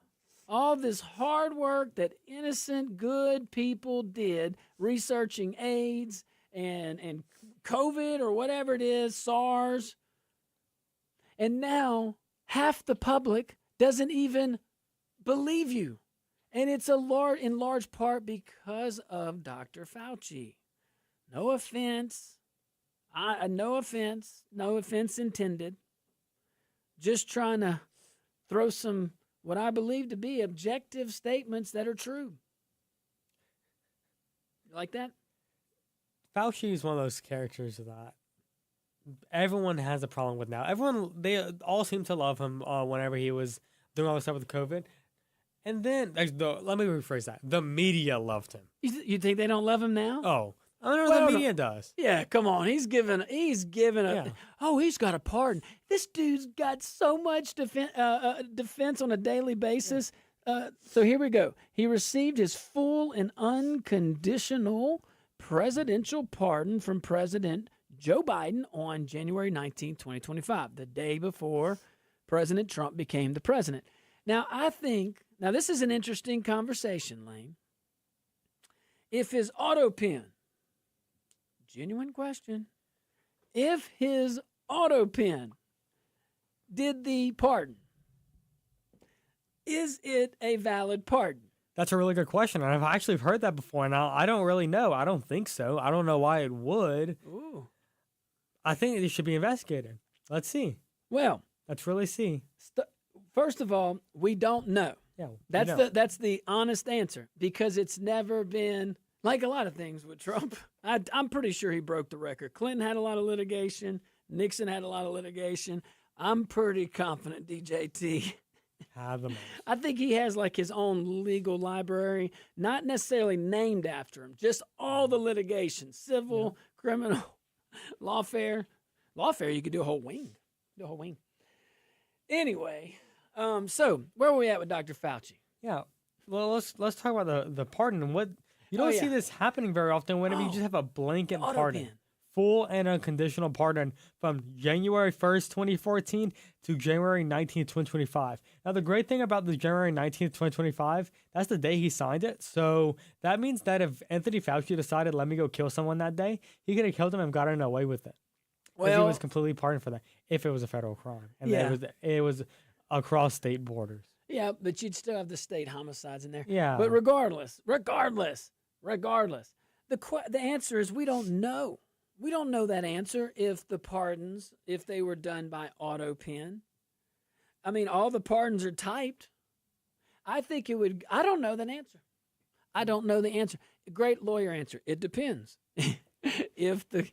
Speaker 1: all this hard work that innocent, good people did researching AIDS and COVID or whatever it is, SARS. And now half the public doesn't even believe you. And it's in large part because of Dr. Fauci. No offense. No offense intended. Just trying to throw some, what I believe to be objective statements that are true. You like that?
Speaker 9: Fauci is one of those characters that everyone has a problem with now. They all seem to love him whenever he was doing all this stuff with COVID. And then, let me rephrase that. The media loved him.
Speaker 1: You think they don't love him now?
Speaker 9: Oh, I don't know the media does.
Speaker 1: Yeah, come on. He's given he's got a pardon. This dude's got so much defense on a daily basis. So here we go. He received his full and unconditional presidential pardon from President Joe Biden on January 19, 2025, the day before President Trump became the president. Now, this is an interesting conversation, Lane. If his auto pen, genuine question, if his auto pen did the pardon, is it a valid pardon?
Speaker 9: That's a really good question. And I've actually heard that before. Now, I don't really know. I don't think so. I don't know why it would.
Speaker 1: Ooh.
Speaker 9: I think it should be investigated. Let's see.
Speaker 1: Well,
Speaker 9: let's really see.
Speaker 1: First of all, we don't know.
Speaker 9: Yeah,
Speaker 1: that's the honest answer because it's never been like a lot of things with Trump. I'm pretty sure he broke the record. Clinton had a lot of litigation. Nixon had a lot of litigation. I'm pretty confident DJT.
Speaker 9: Have the most.
Speaker 1: I think he has like his own legal library, not necessarily named after him, just all the litigation, civil, criminal, lawfare. Lawfare, you could do a whole wing. Anyway, so where were we at with Dr. Fauci?
Speaker 9: Yeah. Well, let's talk about the pardon and what you don't see this happening very often. Whenever you just have a blanket pardon, full and unconditional pardon from January 1st, 2014 to January 19th, 2025. Now, the great thing about the January 19th, 2025, that's the day he signed it. So that means that if Anthony Fauci decided, let me go kill someone that day, he could have killed him and gotten away with it. Well, he was completely pardoned for that if it was a federal crime. And it was across state borders.
Speaker 1: Yeah, but you'd still have the state homicides in there.
Speaker 9: Yeah.
Speaker 1: But regardless, the answer is we don't know. We don't know that answer if the pardons, if they were done by auto pen. I mean, all the pardons are typed. I think it would, I don't know that answer. I don't know the answer. Great lawyer answer. It depends. if the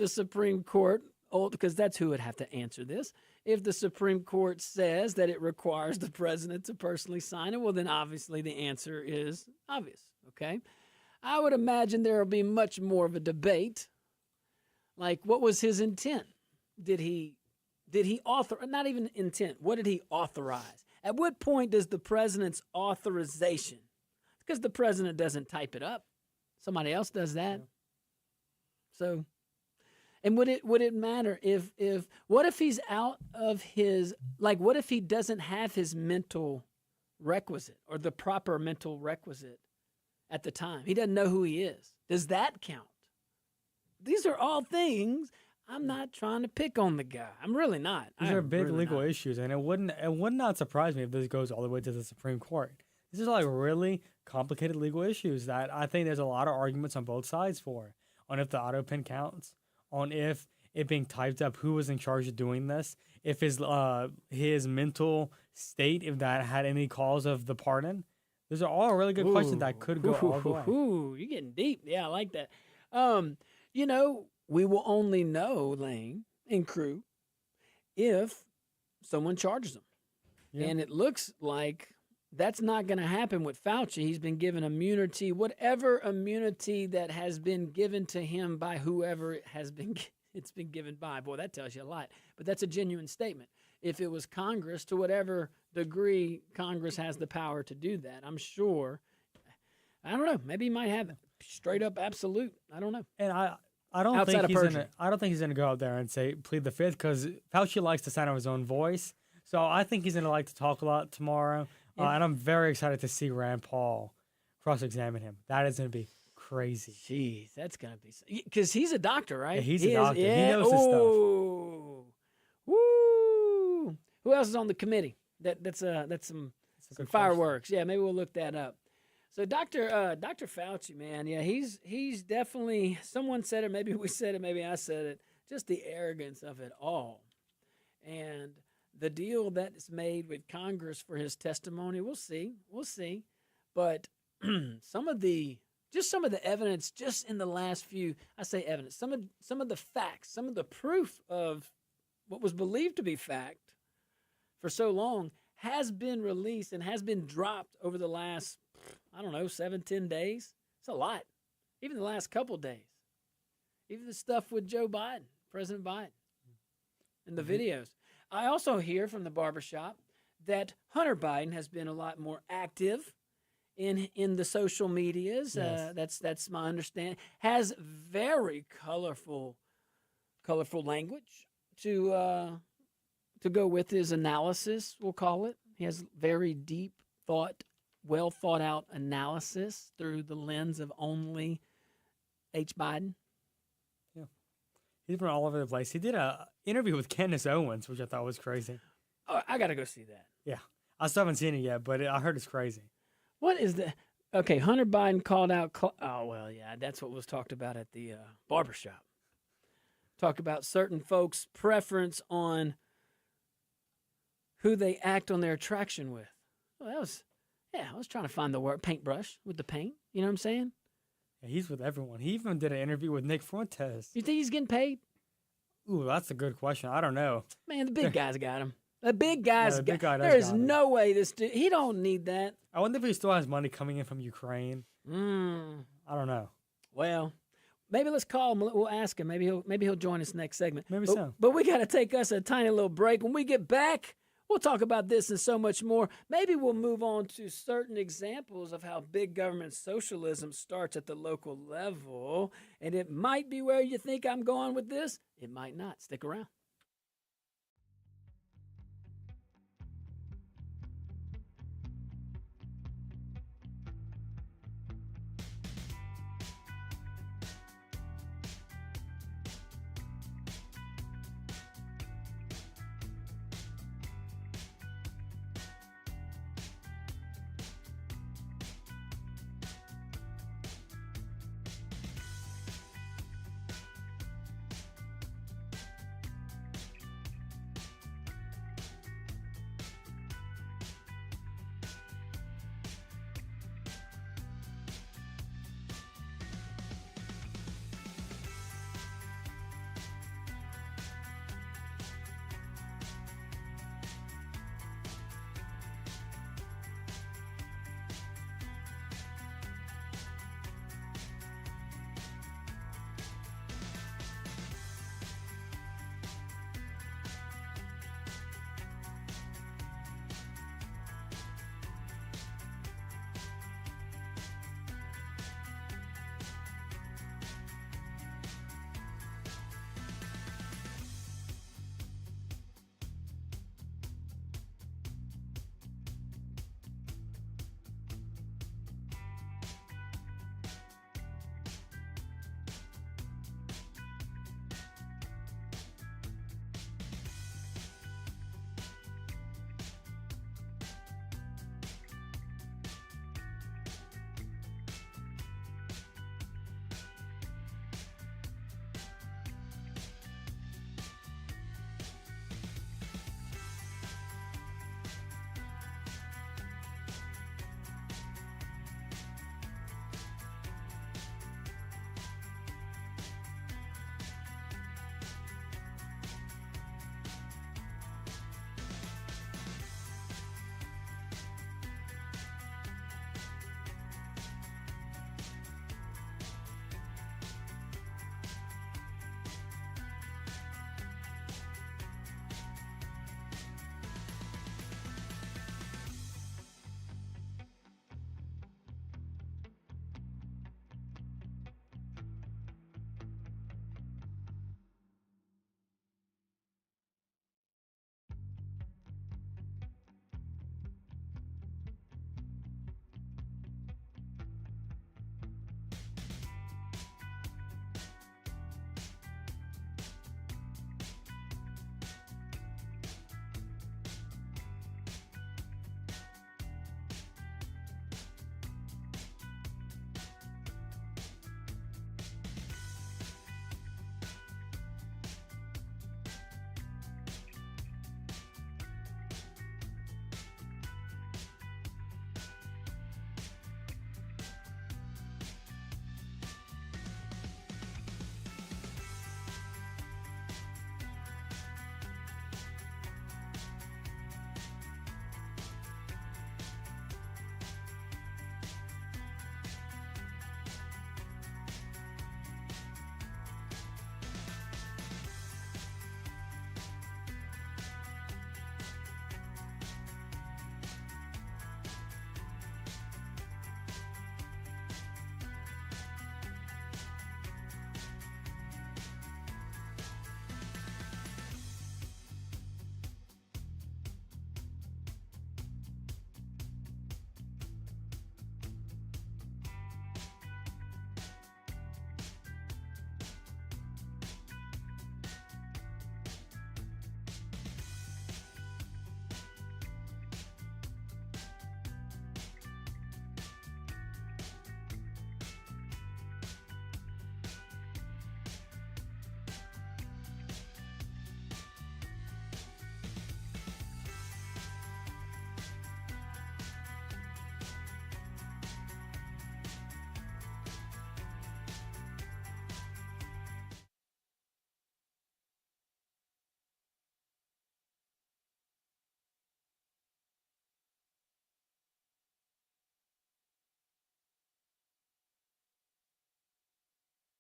Speaker 1: Supreme Court, because that's who would have to answer this, if the Supreme Court says that it requires the president to personally sign it, well, then obviously the answer is obvious, okay? I would imagine there will be much more of a debate. Like, what was his intent? Did he author, not even intent, what did he authorize? At what point does the president's authorization, because the president doesn't type it up, somebody else does that. So, and would it matter if what if he's out of his, like, what if he doesn't have his mental requisite or the proper mental requisite at the time? He doesn't know who he is. Does that count? These are all things. I'm not trying to pick on the guy. I'm really not.
Speaker 9: These are big legal issues, and it would not surprise me if this goes all the way to the Supreme Court. This is like really complicated legal issues that I think there's a lot of arguments on both sides for. On if the auto pen counts, on if it being typed up, who was in charge of doing this, if his mental state, if that had any cause of the pardon. Those are all really good questions that could go all the way.
Speaker 1: Ooh, you're getting deep. Yeah, I like that. You know, we will only know, Lane and crew, if someone charges them. Yeah. And it looks like that's not going to happen with Fauci. He's been given immunity, whatever immunity that has been given to him by whoever it's been given by. Boy, that tells you a lot. But that's a genuine statement. If it was Congress, to whatever degree Congress has the power to do that, I'm sure. I don't know. Maybe he might have straight up absolute. I don't know.
Speaker 9: And I don't think he's gonna go out there and say plead the fifth, because Fauci likes to sound on his own voice. So I think he's gonna like to talk a lot tomorrow. Yeah. And I'm very excited to see Rand Paul cross-examine him. That is gonna be crazy.
Speaker 1: Jeez, that's gonna be, because he's a doctor, right?
Speaker 9: Yeah, he's a doctor. Yeah. He knows his stuff.
Speaker 1: Woo! Who else is on the committee? That's some fireworks. Yeah, maybe we'll look that up. So Dr. Fauci, man, yeah, he's definitely, someone said it, maybe we said it, maybe I said it, just the arrogance of it all. And the deal that's made with Congress for his testimony, we'll see. But some of the evidence just in the last few, I say evidence, some of the facts, some of the proof of what was believed to be fact for so long has been released and has been dropped over the last, 7-10 days. It's a lot. Even the last couple of days. Even the stuff with Joe Biden, President Biden, and the videos. I also hear from the barbershop that Hunter Biden has been a lot more active in the social medias. Yes. That's my understanding. Has very colorful language to go with his analysis, we'll call it. He has very deep thought, well thought out analysis through the lens of only H. Biden.
Speaker 9: Yeah. He's been all over the place. He did a interview with Candace Owens, which I thought was crazy.
Speaker 1: Oh, I got to go see that.
Speaker 9: Yeah. I still haven't seen it yet, but I heard it's crazy.
Speaker 1: What is the... Okay, Hunter Biden called out... Oh, well, yeah, that's what was talked about at the barbershop. Talk about certain folks' preference on who they act on their attraction with. Well, I was trying to find the word paintbrush with the paint. You know what I'm saying?
Speaker 9: Yeah, he's with everyone. He even did an interview with Nick Fuentes.
Speaker 1: You think he's getting paid?
Speaker 9: Ooh, that's a good question. I don't know.
Speaker 1: Man, the big guy's got him. The big guy's
Speaker 9: the big
Speaker 1: got.
Speaker 9: guy does
Speaker 1: There is
Speaker 9: got him.
Speaker 1: no way this dude. He don't need that.
Speaker 9: I wonder if he still has money coming in from Ukraine. I don't know.
Speaker 1: Well, maybe let's call him. We'll ask him. Maybe he'll join us next segment.
Speaker 9: Maybe
Speaker 1: but,
Speaker 9: so.
Speaker 1: But we got to take us a tiny little break. When we get back, we'll talk about this and so much more. Maybe we'll move on to certain examples of how big government socialism starts at the local level. And it might be where you think I'm going with this. It might not. Stick around.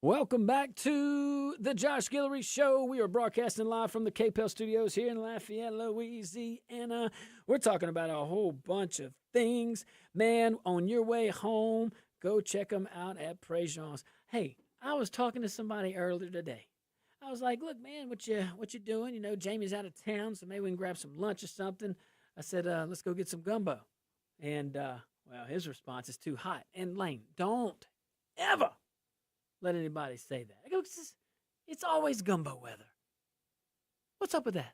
Speaker 1: Welcome back to the Josh Guillory Show. We are broadcasting live from the KPEL studios here in Lafayette, Louisiana. We're talking about a whole bunch of things. Man, on your way home, go check them out at Préjean's. Hey, I was talking to somebody earlier today. I was like, look, man, what you doing? You know, Jamie's out of town, so maybe we can grab some lunch or something. I said, let's go get some gumbo. And, well, his response is too hot. And Lane, don't ever let anybody say that. I go, it's always gumbo weather. What's up with that?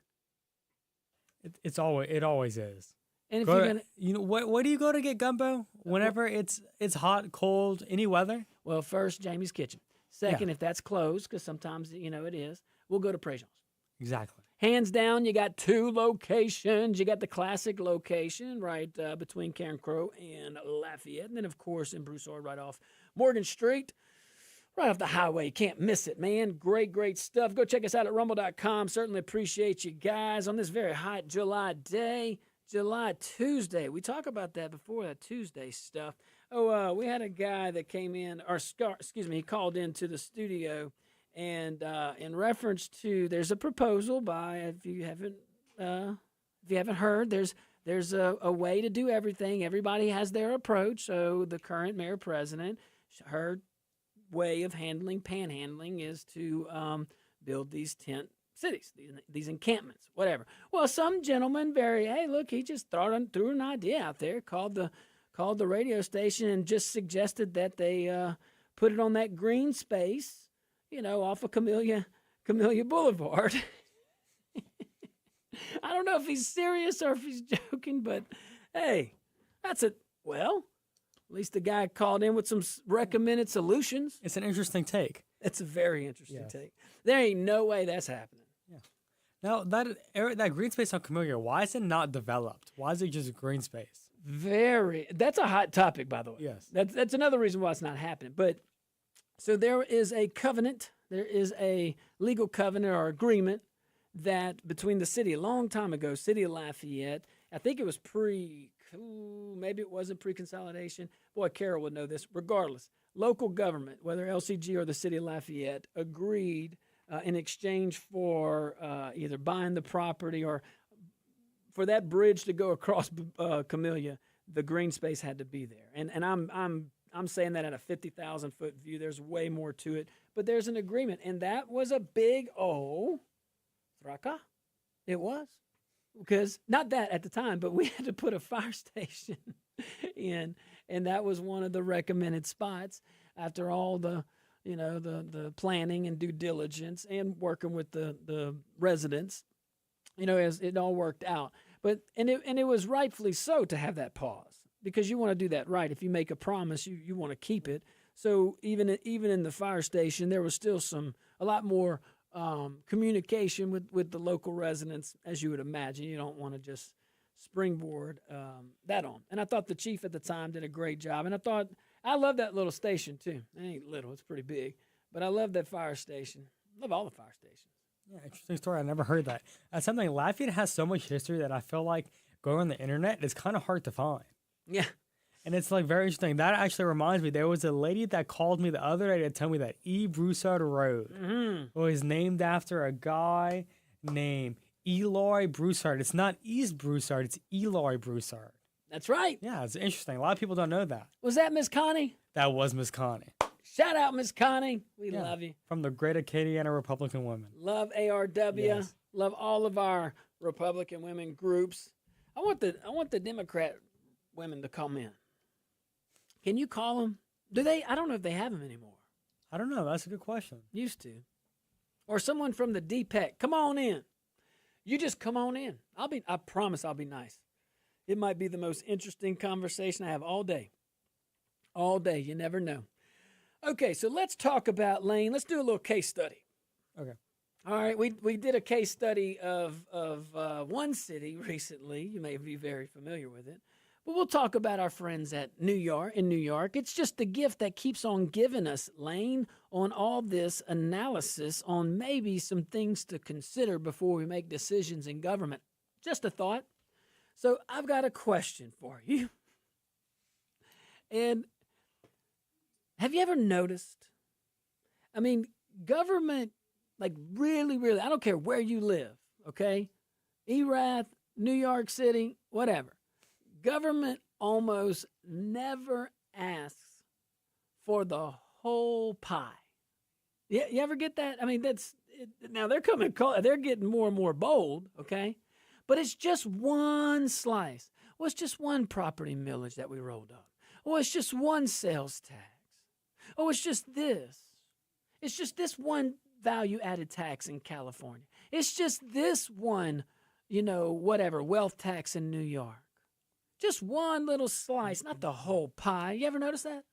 Speaker 9: It always is.
Speaker 1: And if you're gonna,
Speaker 9: what do you go to get gumbo whenever it's hot, cold, any weather?
Speaker 1: Well, first Jamie's Kitchen. Second, if that's closed, because sometimes it is, we'll go to Préjean's.
Speaker 9: Exactly.
Speaker 1: Hands down, you got two locations. You got the classic location right between Karen Crow and Lafayette, and then of course in Broussard, right off Morgan Street. Right off the highway. You can't miss it, man. Great stuff. Go check us out at rumble.com. Certainly appreciate you guys on this very hot July day, July Tuesday. We talk about that before, that Tuesday stuff. Oh, we had a guy that came in, he called into the studio, and in reference to, there's a proposal by, if you haven't heard, there's a way to do everything. Everybody has their approach. So the current mayor president, her way of panhandling is to build these tent cities, these encampments, whatever. Well, some gentleman he just threw an idea out there, called the radio station and just suggested that they put it on that green space, off of Camellia Boulevard. I don't know if he's serious or if he's joking, but hey, at least the guy called in with some recommended solutions.
Speaker 9: It's an interesting take.
Speaker 1: It's a very interesting take. There ain't no way that's happening.
Speaker 9: Yeah. Now, that green space on Camellia, why is it not developed? Why is it just green space?
Speaker 1: That's a hot topic, by the way.
Speaker 9: Yes.
Speaker 1: That's another reason why it's not happening. But so there is a covenant. There is a legal covenant or agreement that between the city, a long time ago, City of Lafayette, I think it was maybe it wasn't pre-consolidation. Boy, Carol would know this. Regardless, local government, whether LCG or the City of Lafayette, agreed in exchange for either buying the property or for that bridge to go across Camellia, the green space had to be there. And I'm saying that at a 50,000-foot view. There's way more to it, but there's an agreement, and that was a big Thraka. It was. Because not that at the time, but we had to put a fire station in, and that was one of the recommended spots after all the planning and due diligence and working with the residents, as it all worked out. But it was rightfully so to have that pause, because you want to do that right. If you make a promise, you want to keep it. So even in the fire station, there was still a lot more communication with the local residents, as you would imagine. You don't want to just springboard that on. And I thought the chief at the time did a great job. And I love that little station too. It ain't little, it's pretty big. But I love that fire station. Love all the fire stations.
Speaker 9: Yeah, interesting story. I never heard that. That's something. Lafayette has so much history that I feel like going on the internet is kind of hard to find.
Speaker 1: Yeah.
Speaker 9: And it's very interesting. That actually reminds me, there was a lady that called me the other day to tell me that Broussard Road was named after a guy named Eloy Broussard. It's not East Broussard, it's Eloy Broussard.
Speaker 1: That's right.
Speaker 9: Yeah, it's interesting. A lot of people don't know that.
Speaker 1: Was that Miss Connie?
Speaker 9: That was Miss Connie.
Speaker 1: Shout out, Miss Connie. We love you.
Speaker 9: From the Great Acadiana Republican Women.
Speaker 1: Love ARW. Yes. Love all of our Republican women groups. I want the Democrat women to come in. Can you call them? Do they? I don't know if they have them anymore.
Speaker 9: I don't know. That's a good question.
Speaker 1: Used to. Or someone from the DPEC. Come on in. You just come on in. I promise I'll be nice. It might be the most interesting conversation I have all day. All day. You never know. Okay, so let's talk about Lane. Let's do a little case study.
Speaker 9: Okay.
Speaker 1: All right, we did a case study of one city recently. You may be very familiar with it. But we'll talk about our friends in New York. It's just the gift that keeps on giving us, Lane, on all this analysis on maybe some things to consider before we make decisions in government. Just a thought. So I've got a question for you. And have you ever noticed? I mean, government, like really, really, I don't care where you live, okay? Erath, New York City, whatever. Government almost never asks for the whole pie. You ever get that? I mean, now they're they're getting more and more bold, okay? But it's just one slice. Well, it's just one property millage that we rolled up. Oh, it's just one sales tax. Oh, it's just this. It's just this one value added tax in California. It's just this one, whatever, wealth tax in New York. Just one little slice, not the whole pie. You ever notice that?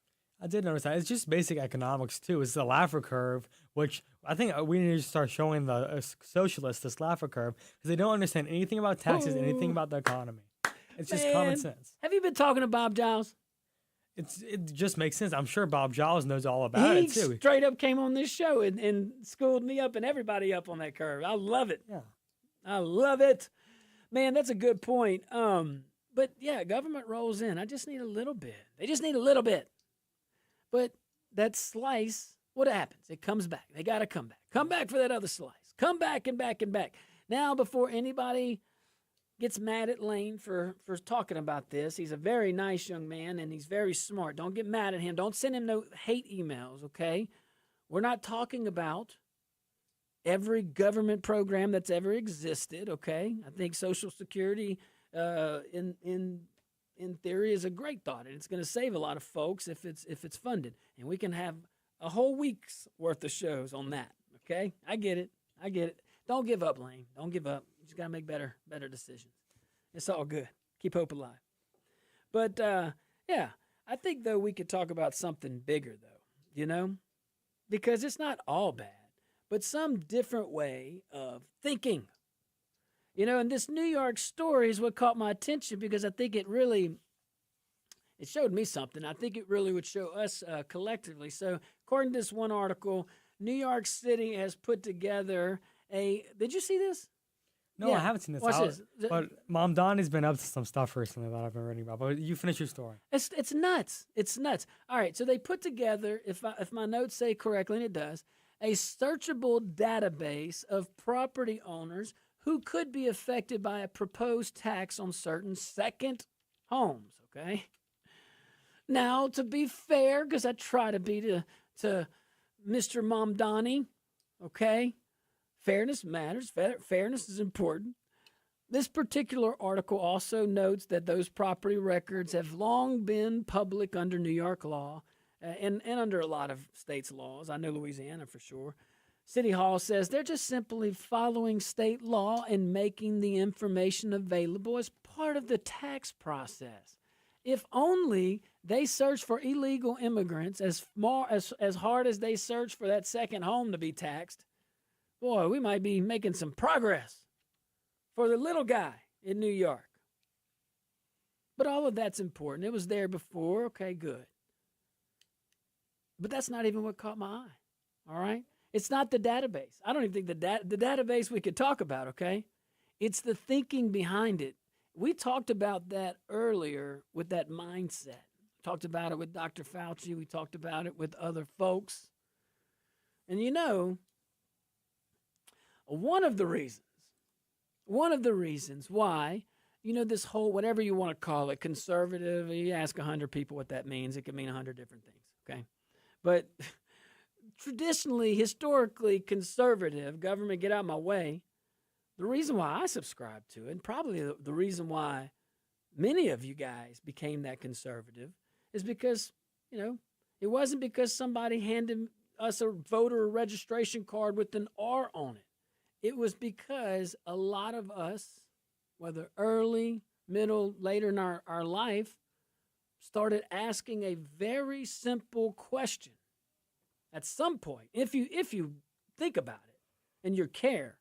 Speaker 9: I did notice that. It's just basic economics, too. It's the Laffer curve, which I think we need to start showing the socialists this Laffer curve because they don't understand anything about taxes, anything about the economy. It's just common sense.
Speaker 1: Have you been talking to Bob Giles?
Speaker 9: It just makes sense. I'm sure Bob Giles knows all about it, too.
Speaker 1: He straight up came on this show and schooled me up and everybody up on that curve. I love it.
Speaker 9: Yeah.
Speaker 1: I love it. Man, that's a good point. But, yeah, government rolls in. I just need a little bit. They just need a little bit. But that slice, what happens? It comes back. They got to come back. Come back for that other slice. Come back and back and back. Now, before anybody gets mad at Lane for talking about this, he's a very nice young man, and he's very smart. Don't get mad at him. Don't send him no hate emails, okay? We're not talking about every government program that's ever existed, okay? I think Social Security in theory is a great thought, and it's going to save a lot of folks if it's funded. And we can have a whole week's worth of shows on that, okay? I get it. Don't give up, Lane. Don't give up. You just got to make better decisions. It's all good. Keep hope alive. But, yeah, I think, though, we could talk about something bigger, though, because it's not all bad, but some different way of thinking. And this New York story is what caught my attention because I think it showed me something. I think it really would show us collectively. So according to this one article, New York City has put together did you see this?
Speaker 9: No,
Speaker 1: Yeah.
Speaker 9: I haven't seen this.
Speaker 1: Watch this.
Speaker 9: But Mom Donnie's been up to some stuff recently that I've been reading about. But you finish your story.
Speaker 1: It's nuts. It's nuts. All right, so they put together, if my notes say correctly, and it does, a searchable database of property owners who could be affected by a proposed tax on certain second homes, okay? Now, to be fair, because I try to be to Mr. Mamdani, okay? Fairness matters. Fairness is important. This particular article also notes that those property records have long been public under New York law and under a lot of states' laws. I know Louisiana for sure. City Hall says they're just simply following state law and making the information available as part of the tax process. If only they search for illegal immigrants as hard as they search for that second home to be taxed, boy, we might be making some progress for the little guy in New York. But all of that's important. It was there before. Okay, good. But that's not even what caught my eye, all right? It's not the database. I don't even think the database we could talk about, okay? It's the thinking behind it. We talked about that earlier with that mindset. Talked about it with Dr. Fauci. We talked about it with other folks. And one of the reasons why, this whole, whatever you want to call it, conservative, you ask 100 people what that means, it can mean 100 different things, okay? But traditionally, historically conservative, government get out of my way, the reason why I subscribe to it, and probably the reason why many of you guys became that conservative, is because, it wasn't because somebody handed us a voter registration card with an R on it. It was because a lot of us, whether early, middle, later in our life, started asking a very simple question. At some point, if you think about it and you care,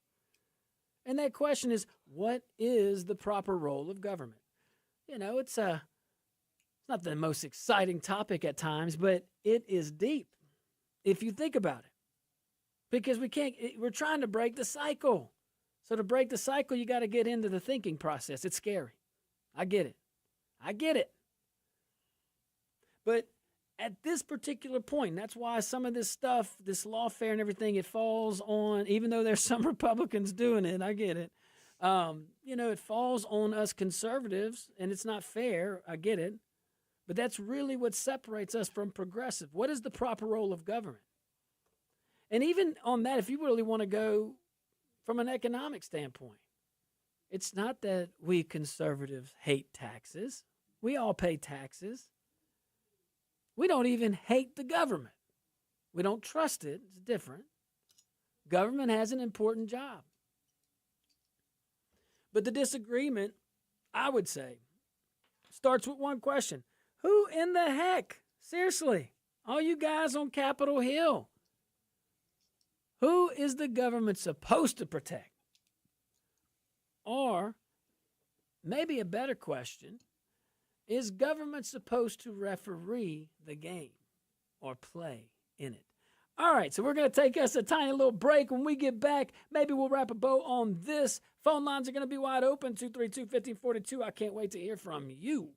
Speaker 1: and that question is, what is the proper role of government? It's not the most exciting topic at times, but it is deep if you think about it. Because we're trying to break the cycle. So to break the cycle, you got to get into the thinking process. It's scary. I get it. But at this particular point, that's why some of this stuff, this lawfare and everything, it falls on, even though there's some Republicans doing it, I get it. It falls on us conservatives, and it's not fair. I get it. But that's really what separates us from progressive. What is the proper role of government? And even on that, if you really want to go from an economic standpoint, it's not that we conservatives hate taxes. We all pay taxes. We don't even hate the government. We don't trust it. It's different. Government has an important job. But the disagreement, I would say, starts with one question. Who in the heck, seriously, all you guys on Capitol Hill, who is the government supposed to protect? Or maybe a better question, is government supposed to referee the game or play in it? All right, so we're going to take us a tiny little break. When we get back, maybe we'll wrap a bow on this. Phone lines are going to be wide open, 232-1542. I can't wait to hear from you.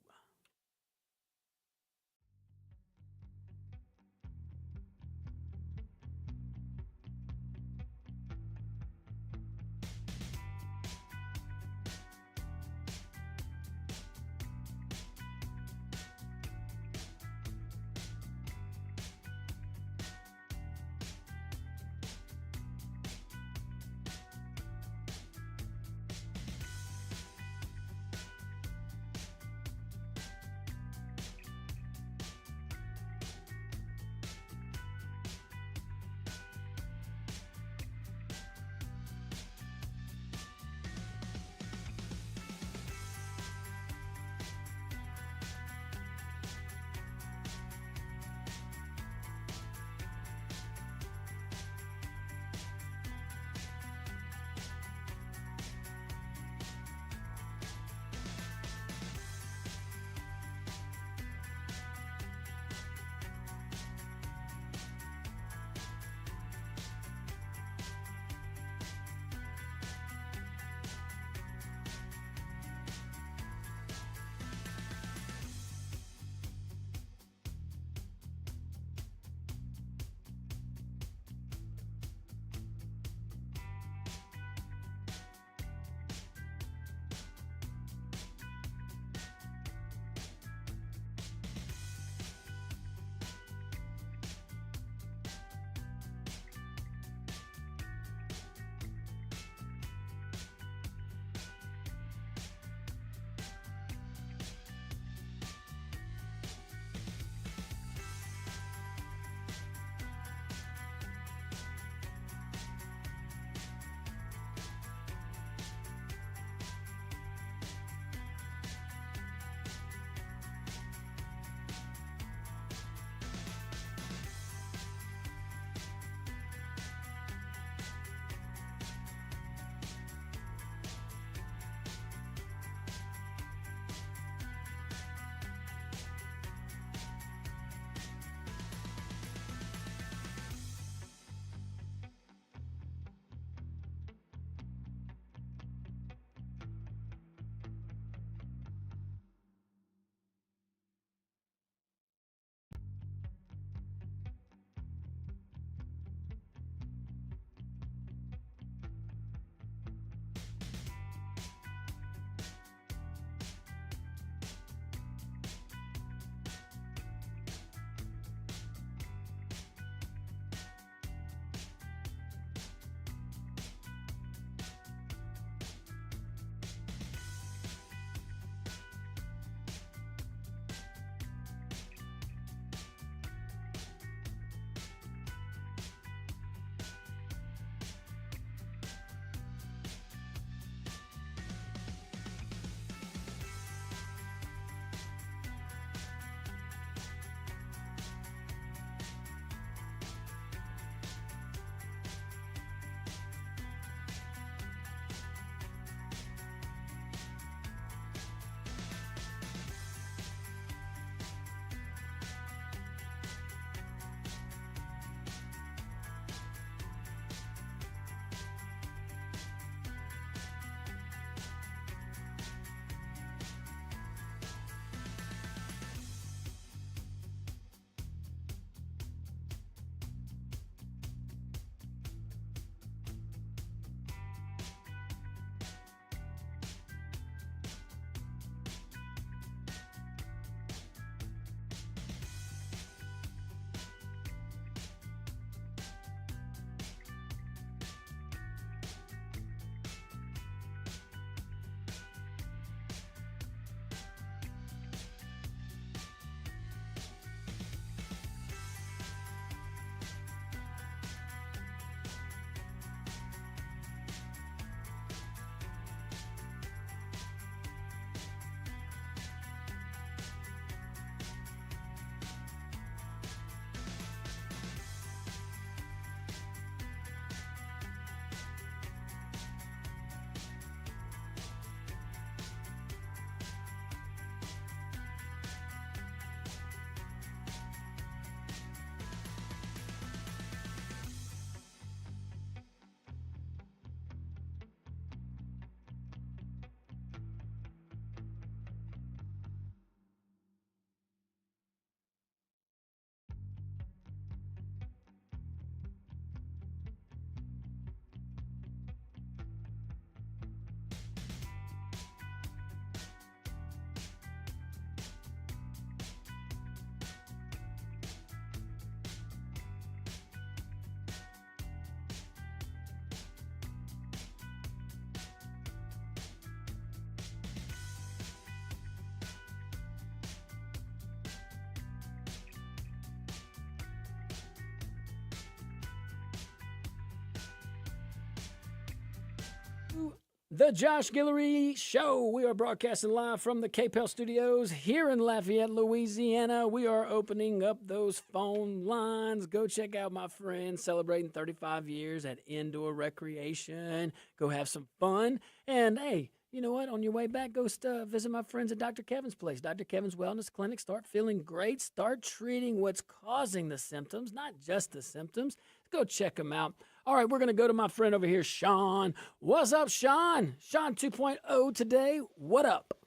Speaker 1: The Josh Guillory Show. We are broadcasting live from the KPEL studios here in Lafayette, Louisiana. We are opening up those phone lines. Go check out my friends celebrating 35 years at Indoor Recreation. Go have some fun. And hey, you know what? On your way back, go visit my friends at Dr. Kevin's place, Dr. Kevin's Wellness Clinic. Start feeling great. Start treating what's causing the symptoms, not just the symptoms. Go check them out. All right, we're going to go to my friend over here, Sean. What's up, Sean? Sean 2.0 today. What up?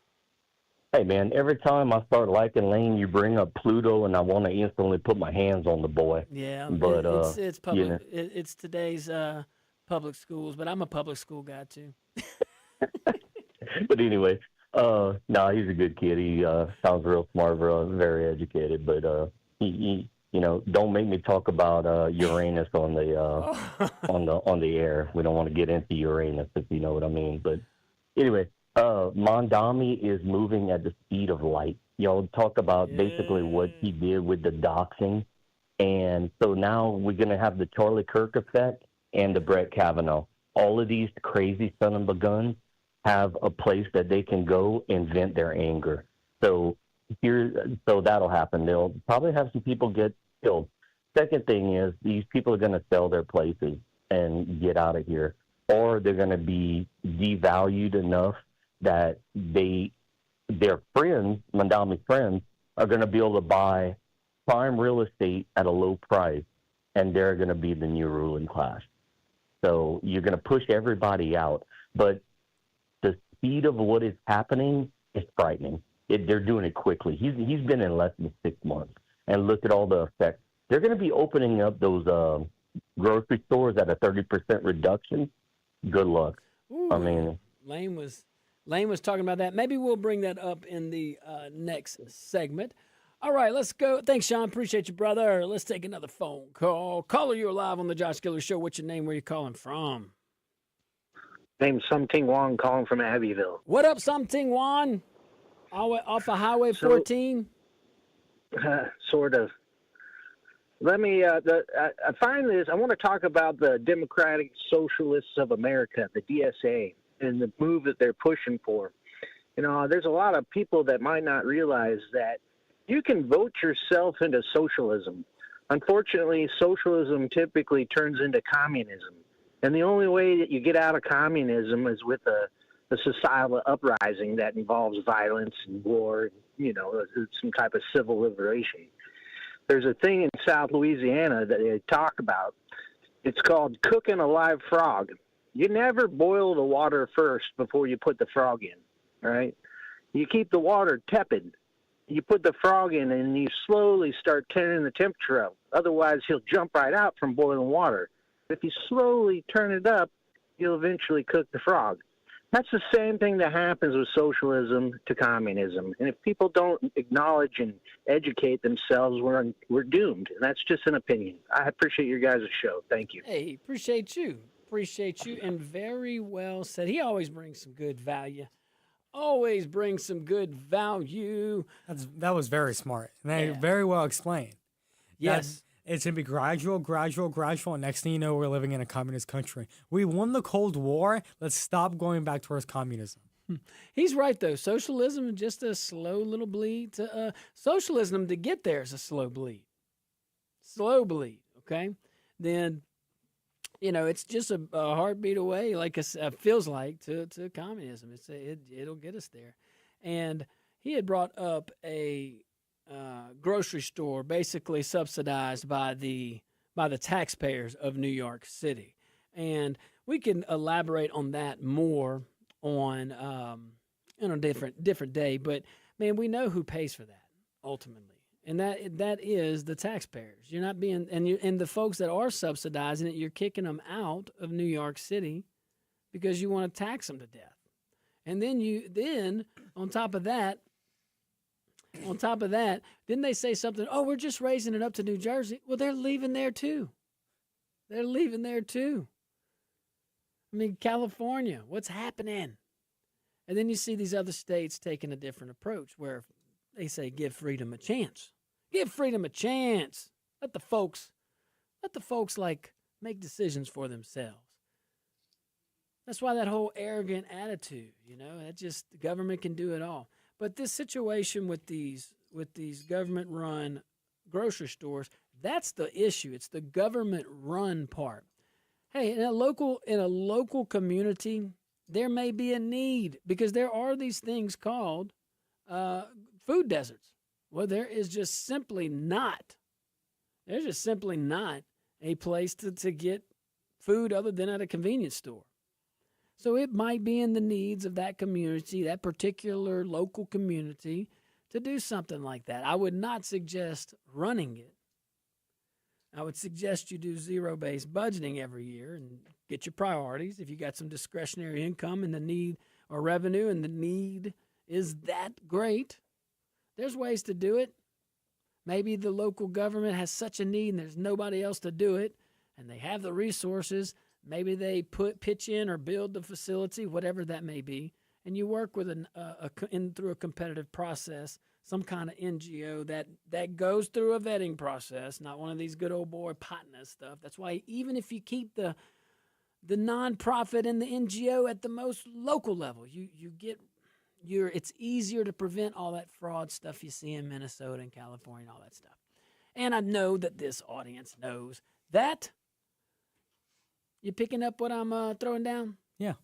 Speaker 4: Hey, man, every time I start liking Lane, you bring up Pluto, and I want to instantly put my hands on the boy.
Speaker 1: Yeah,
Speaker 4: but
Speaker 1: it's public.
Speaker 4: you know.
Speaker 1: It's today's public schools, but I'm a public school guy, too.
Speaker 4: But anyway, no, he's a good kid. He sounds real smart, very educated, but he don't make me talk about Uranus on the on the air. We don't want to get into Uranus, if you know what I mean. But anyway, Mondami is moving at the speed of light. Y'all talk about basically what he did with the doxing, and so now we're gonna have the Charlie Kirk effect and the Brett Kavanaugh. All of these crazy son of a guns have a place that they can go and vent their anger. So that'll happen. They'll probably have some people get killed. Second thing is these people are going to sell their places and get out of here, or they're going to be devalued enough that their friends, Mondami's friends, are going to be able to buy prime real estate at a low price, and they're going to be the new ruling class. So you're going to push everybody out, but the speed of what is happening is frightening. They're doing it quickly. He's been in less than 6 months, and look at all the effects. They're going to be opening up those grocery stores at a 30% reduction. Good luck.
Speaker 1: Ooh,
Speaker 4: I mean,
Speaker 1: Lane was talking about that. Maybe we'll bring that up in the next segment. All right, let's go. Thanks, Sean. Appreciate you, brother. Let's take another phone call. Caller, you're live on the Josh Guillory Show. What's your name? Where you calling from?
Speaker 10: Name's Something Wong, calling from Abbeville.
Speaker 1: What up, Something Wan? Off of Highway 14?
Speaker 10: Sort of. Let me, I find this, I want to talk about the Democratic Socialists of America, the DSA, and the move that they're pushing for. You know, there's a lot of people that might not realize that you can vote yourself into socialism. Unfortunately, socialism typically turns into communism. And the only way that you get out of communism is with a societal uprising that involves violence and war, some type of civil liberation. There's a thing in South Louisiana that they talk about. It's called cooking a live frog. You never boil the water first before you put the frog in, right? You keep the water tepid. You put the frog in and you slowly start turning the temperature up. Otherwise, he'll jump right out from boiling water. If you slowly turn it up, you'll eventually cook the frog. That's the same thing that happens with socialism to communism. And if people don't acknowledge and educate themselves, we're doomed. And that's just an opinion. I appreciate your guys' show. Thank you.
Speaker 1: Hey, appreciate you. And very well said. He always brings some good value.
Speaker 9: That was very smart. And very well explained.
Speaker 1: Yes.
Speaker 9: It's going to be gradual. And next thing you know, we're living in a communist country. We won the Cold War. Let's stop going back towards communism.
Speaker 1: He's right, though. Socialism is just a slow little bleed. Socialism, to get there, is a slow bleed. Okay? Then, it's just a heartbeat away, like it feels like, to communism. It'll get us there. And he had brought up a grocery store basically subsidized by the taxpayers of New York City. And we can elaborate on that more on a different day, but man, we know who pays for that ultimately. And that is the taxpayers. You're not being and the folks that are subsidizing it, you're kicking them out of New York City because you want to tax them to death. And then on top of that, didn't they say something? Oh, we're just raising it up to New Jersey. Well, they're leaving there too. I mean, California, what's happening? And then you see these other states taking a different approach where they say, give freedom a chance. Give freedom a chance. Let the folks make decisions for themselves. That's why that whole arrogant attitude, that just the government can do it all. But this situation with these government run grocery stores, that's the issue. It's the government run part. Hey, in a local community, there may be a need because there are these things called food deserts. Well, there is just simply not. There's just simply not a place to get food other than at a convenience store. So it might be in the needs of that community, that particular local community, to do something like that. I would not suggest running it. I would suggest you do zero-based budgeting every year and get your priorities. If you got some discretionary income and the need or revenue and the need is that great, there's ways to do it. Maybe the local government has such a need and there's nobody else to do it and they have the resources. Maybe they pitch in or build the facility, whatever that may be, and you work with through a competitive process, some kind of NGO that goes through a vetting process, not one of these good old boy partner stuff. That's why even if you keep the nonprofit and the NGO at the most local level, it's easier to prevent all that fraud stuff you see in Minnesota and California and all that stuff. And I know that this audience knows that. You picking up what I'm throwing down?
Speaker 9: Yeah.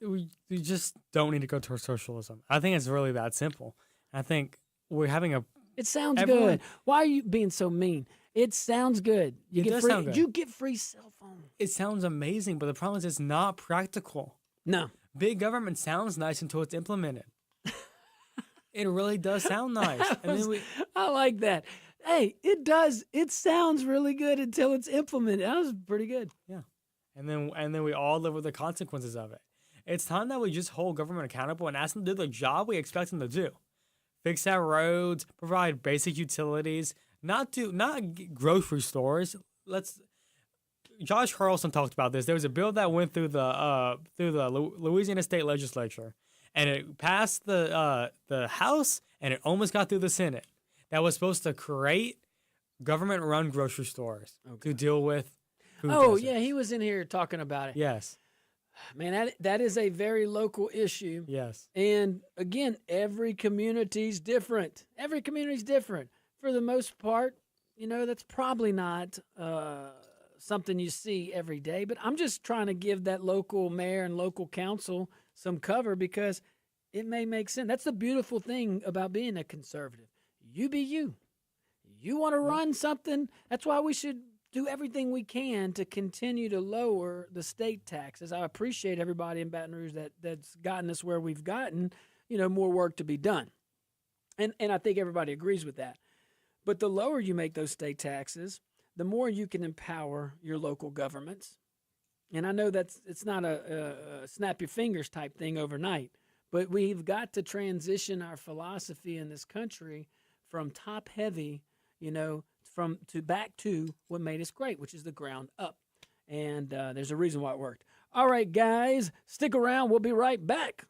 Speaker 9: We just don't need to go towards socialism. I think it's really that simple. I think we're having
Speaker 1: It sounds good. Why are you being so mean? It sounds good.
Speaker 9: It does sound good.
Speaker 1: You get free cell phone.
Speaker 9: It sounds amazing, but the problem is it's not practical.
Speaker 1: No.
Speaker 9: Big government sounds nice until it's implemented. It really does sound nice.
Speaker 1: I like that. Hey, it does. It sounds really good until it's implemented. That was pretty good.
Speaker 9: Yeah. And then we all live with the consequences of it. It's time that we just hold government accountable and ask them to do the job we expect them to do. Fix our roads, provide basic utilities, not grocery stores. Josh Carlson talked about this. There was a bill that went through the Louisiana State Legislature, and it passed the House, and it almost got through the Senate. That was supposed to create government-run grocery stores to deal with food deserts.
Speaker 1: Yeah, he was in here talking about it.
Speaker 9: Yes.
Speaker 1: Man, that is a very local issue.
Speaker 9: Yes.
Speaker 1: And again, every community's different. Every community's different. For the most part, that's probably not something you see every day. But I'm just trying to give that local mayor and local council some cover because it may make sense. That's the beautiful thing about being a conservative. You be you. You want to run something? That's why we should do everything we can to continue to lower the state taxes. I appreciate everybody in Baton Rouge that's gotten us where we've gotten, more work to be done. And I think everybody agrees with that. But the lower you make those state taxes, the more you can empower your local governments. And I know it's not a snap your fingers type thing overnight, but we've got to transition our philosophy in this country from top heavy, back to what made us great, which is the ground up. And there's a reason why it worked. All right, guys, stick around. We'll be right back.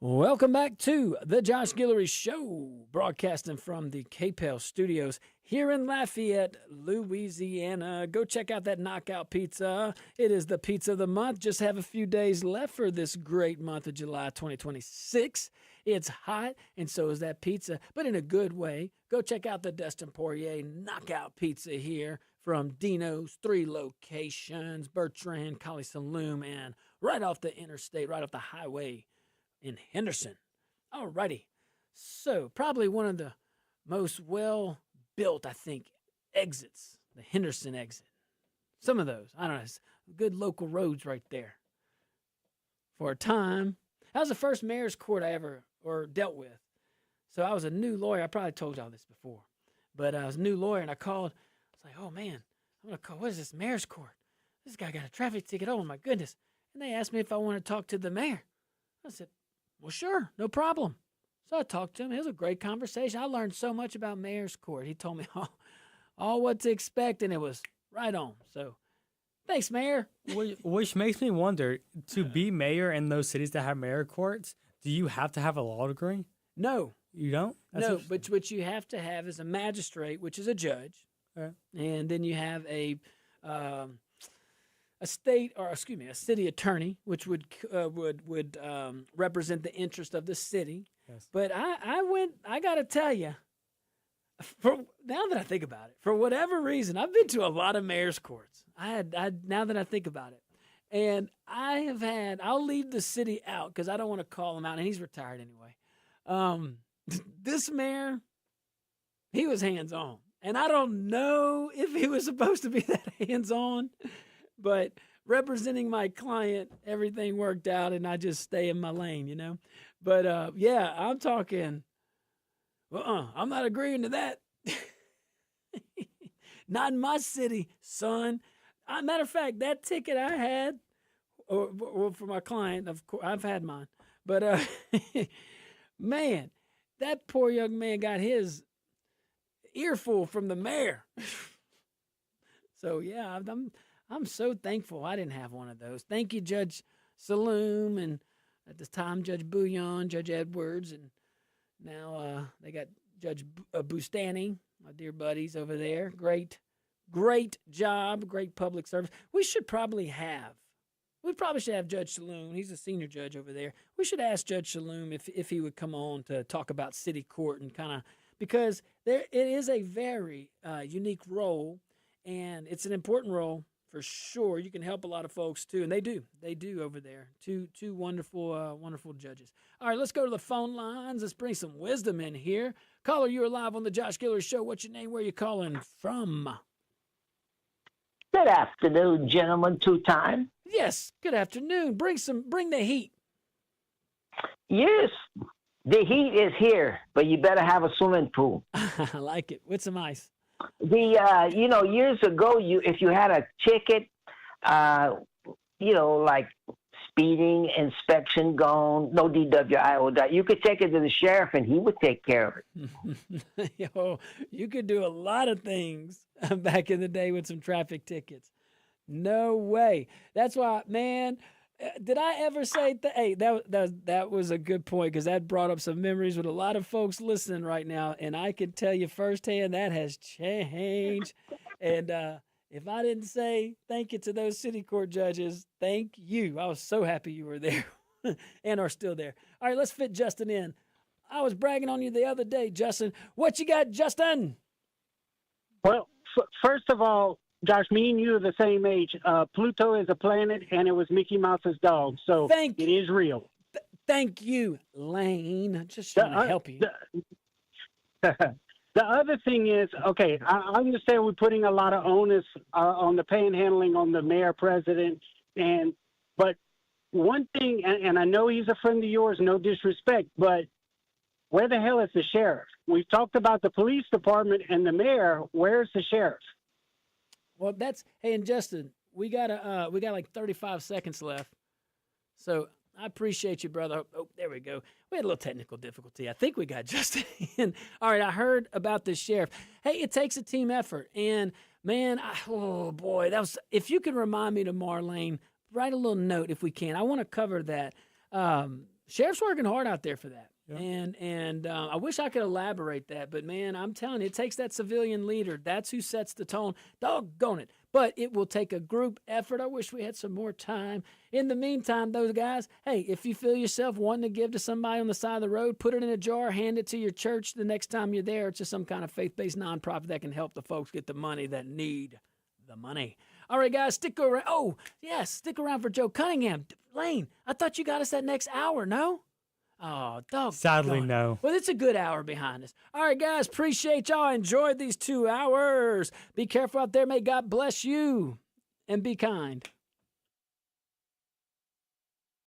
Speaker 1: Welcome back to the Josh Guillory Show, broadcasting from the KPEL studios here in Lafayette, Louisiana. Go check out that Knockout Pizza. It is the pizza of the month. Just have a few days left for this great month of July 2026. It's hot, and so is that pizza, but in a good way. Go check out the Destin Poirier Knockout Pizza here from Dino's, 3 locations, Bertrand, Collie Saloon, and right off the interstate, right off the highway in Henderson. Alrighty. So probably one of the most well-built, I think, exits, the Henderson exit. Some of those. I don't know. It's good local roads right there. For a time. That was the first mayor's court I ever dealt with. So I was a new lawyer. I probably told y'all this before. But I was a new lawyer, and I called. I was like, oh, man, I'm going to call. What is this, mayor's court? This guy got a traffic ticket. Oh, my goodness. And they asked me if I want to talk to the mayor. I said, well, sure, no problem. So I talked to him. It was a great conversation. I learned so much about mayor's court. He told me all what to expect, and it was right on. So thanks, Mayor.
Speaker 9: Which makes me wonder, to be mayor in those cities that have mayor courts, do you have to have a law degree?
Speaker 1: No.
Speaker 9: You don't?
Speaker 1: No, but what you have to have is a magistrate, which is a judge.
Speaker 9: Okay.
Speaker 1: And then you have a city attorney, which would represent the interest of the city.
Speaker 9: Yes.
Speaker 1: But I got to tell you, now that I think about it, for whatever reason, I've been to a lot of mayor's courts. Now that I think about it, and I'll leave the city out because I don't want to call him out, and he's retired anyway. This mayor, he was hands-on, and I don't know if he was supposed to be that hands-on, but representing my client, everything worked out, and I just stay in my lane, you know. But yeah, I'm talking. I'm not agreeing to that. Not in my city, son. Matter of fact, that ticket I had, or for my client, of course, I've had mine. But man, that poor young man got his earful from the mayor. So yeah, I'm so thankful I didn't have one of those. Thank you, Judge Saloom, and at this time, Judge Bouillon, Judge Edwards, and now they got Judge Bustani, my dear buddies over there. Great job, great public service. We probably should have Judge Saloom. He's a senior judge over there. We should ask Judge Saloom if he would come on to talk about city court and kind of, because it is a very unique role, and it's an important role for sure. You can help a lot of folks too, and they do over there. Two wonderful judges. All right, let's go to the phone lines. Let's bring some wisdom in here. Caller, you're live on the Josh Guillory Show. What's your name? Where are you calling from?
Speaker 5: Good afternoon, gentlemen, 2-time.
Speaker 1: Yes, good afternoon. Bring the heat.
Speaker 5: Yes, the heat is here, but you better have a swimming pool.
Speaker 1: I like it. With some ice.
Speaker 5: Years ago, if you had a ticket, like speeding, inspection gone, no DWI, you could take it to the sheriff and he would take care of it.
Speaker 1: Yo, you could do a lot of things back in the day with some traffic tickets. No way. That's why, man. Did I ever say that? Hey, that was a good point, because that brought up some memories with a lot of folks listening right now, and I can tell you firsthand that has changed. And if I didn't say thank you to those city court judges, thank you. I was so happy you were there and are still there. All right, let's fit Justin in. I was bragging on you the other day, Justin. What you got, Justin?
Speaker 11: Well, first of all, Josh, me and you are the same age. Pluto is a planet, and it was Mickey Mouse's dog, so it is real.
Speaker 1: Thank you, Lane. Just trying to help you.
Speaker 11: The other thing is, okay, I understand we're putting a lot of onus on the panhandling, on the mayor, president, but one thing, and I know he's a friend of yours, no disrespect, but where the hell is the sheriff? We've talked about the police department and the mayor. Where's the sheriff?
Speaker 1: Well, hey, and Justin, we got like 35 seconds left, so I appreciate you, brother. Oh, there we go. We had a little technical difficulty. I think we got Justin in. All right, I heard about the sheriff. Hey, it takes a team effort, and man, oh boy, if you can remind me tomorrow, Lane, write a little note if we can. I want to cover that. Sheriff's working hard out there for that.
Speaker 9: Yeah.
Speaker 1: And I wish I could elaborate that, but man, I'm telling you, it takes that civilian leader. That's who sets the tone. Doggone it. But it will take a group effort. I wish we had some more time. In the meantime, those guys, hey, if you feel yourself wanting to give to somebody on the side of the road, put it in a jar, hand it to your church the next time you're there. It's just some kind of faith-based nonprofit that can help the folks get the money that need the money. All right, guys, stick around. Oh, yes, stick around for Joe Cunningham. Lane, I thought you got us that next hour, no? Oh, dog.
Speaker 12: Sadly, no.
Speaker 1: Well, it's a good hour behind us. All right, guys, appreciate y'all. Enjoyed these 2 hours. Be careful out there. May God bless you and be kind.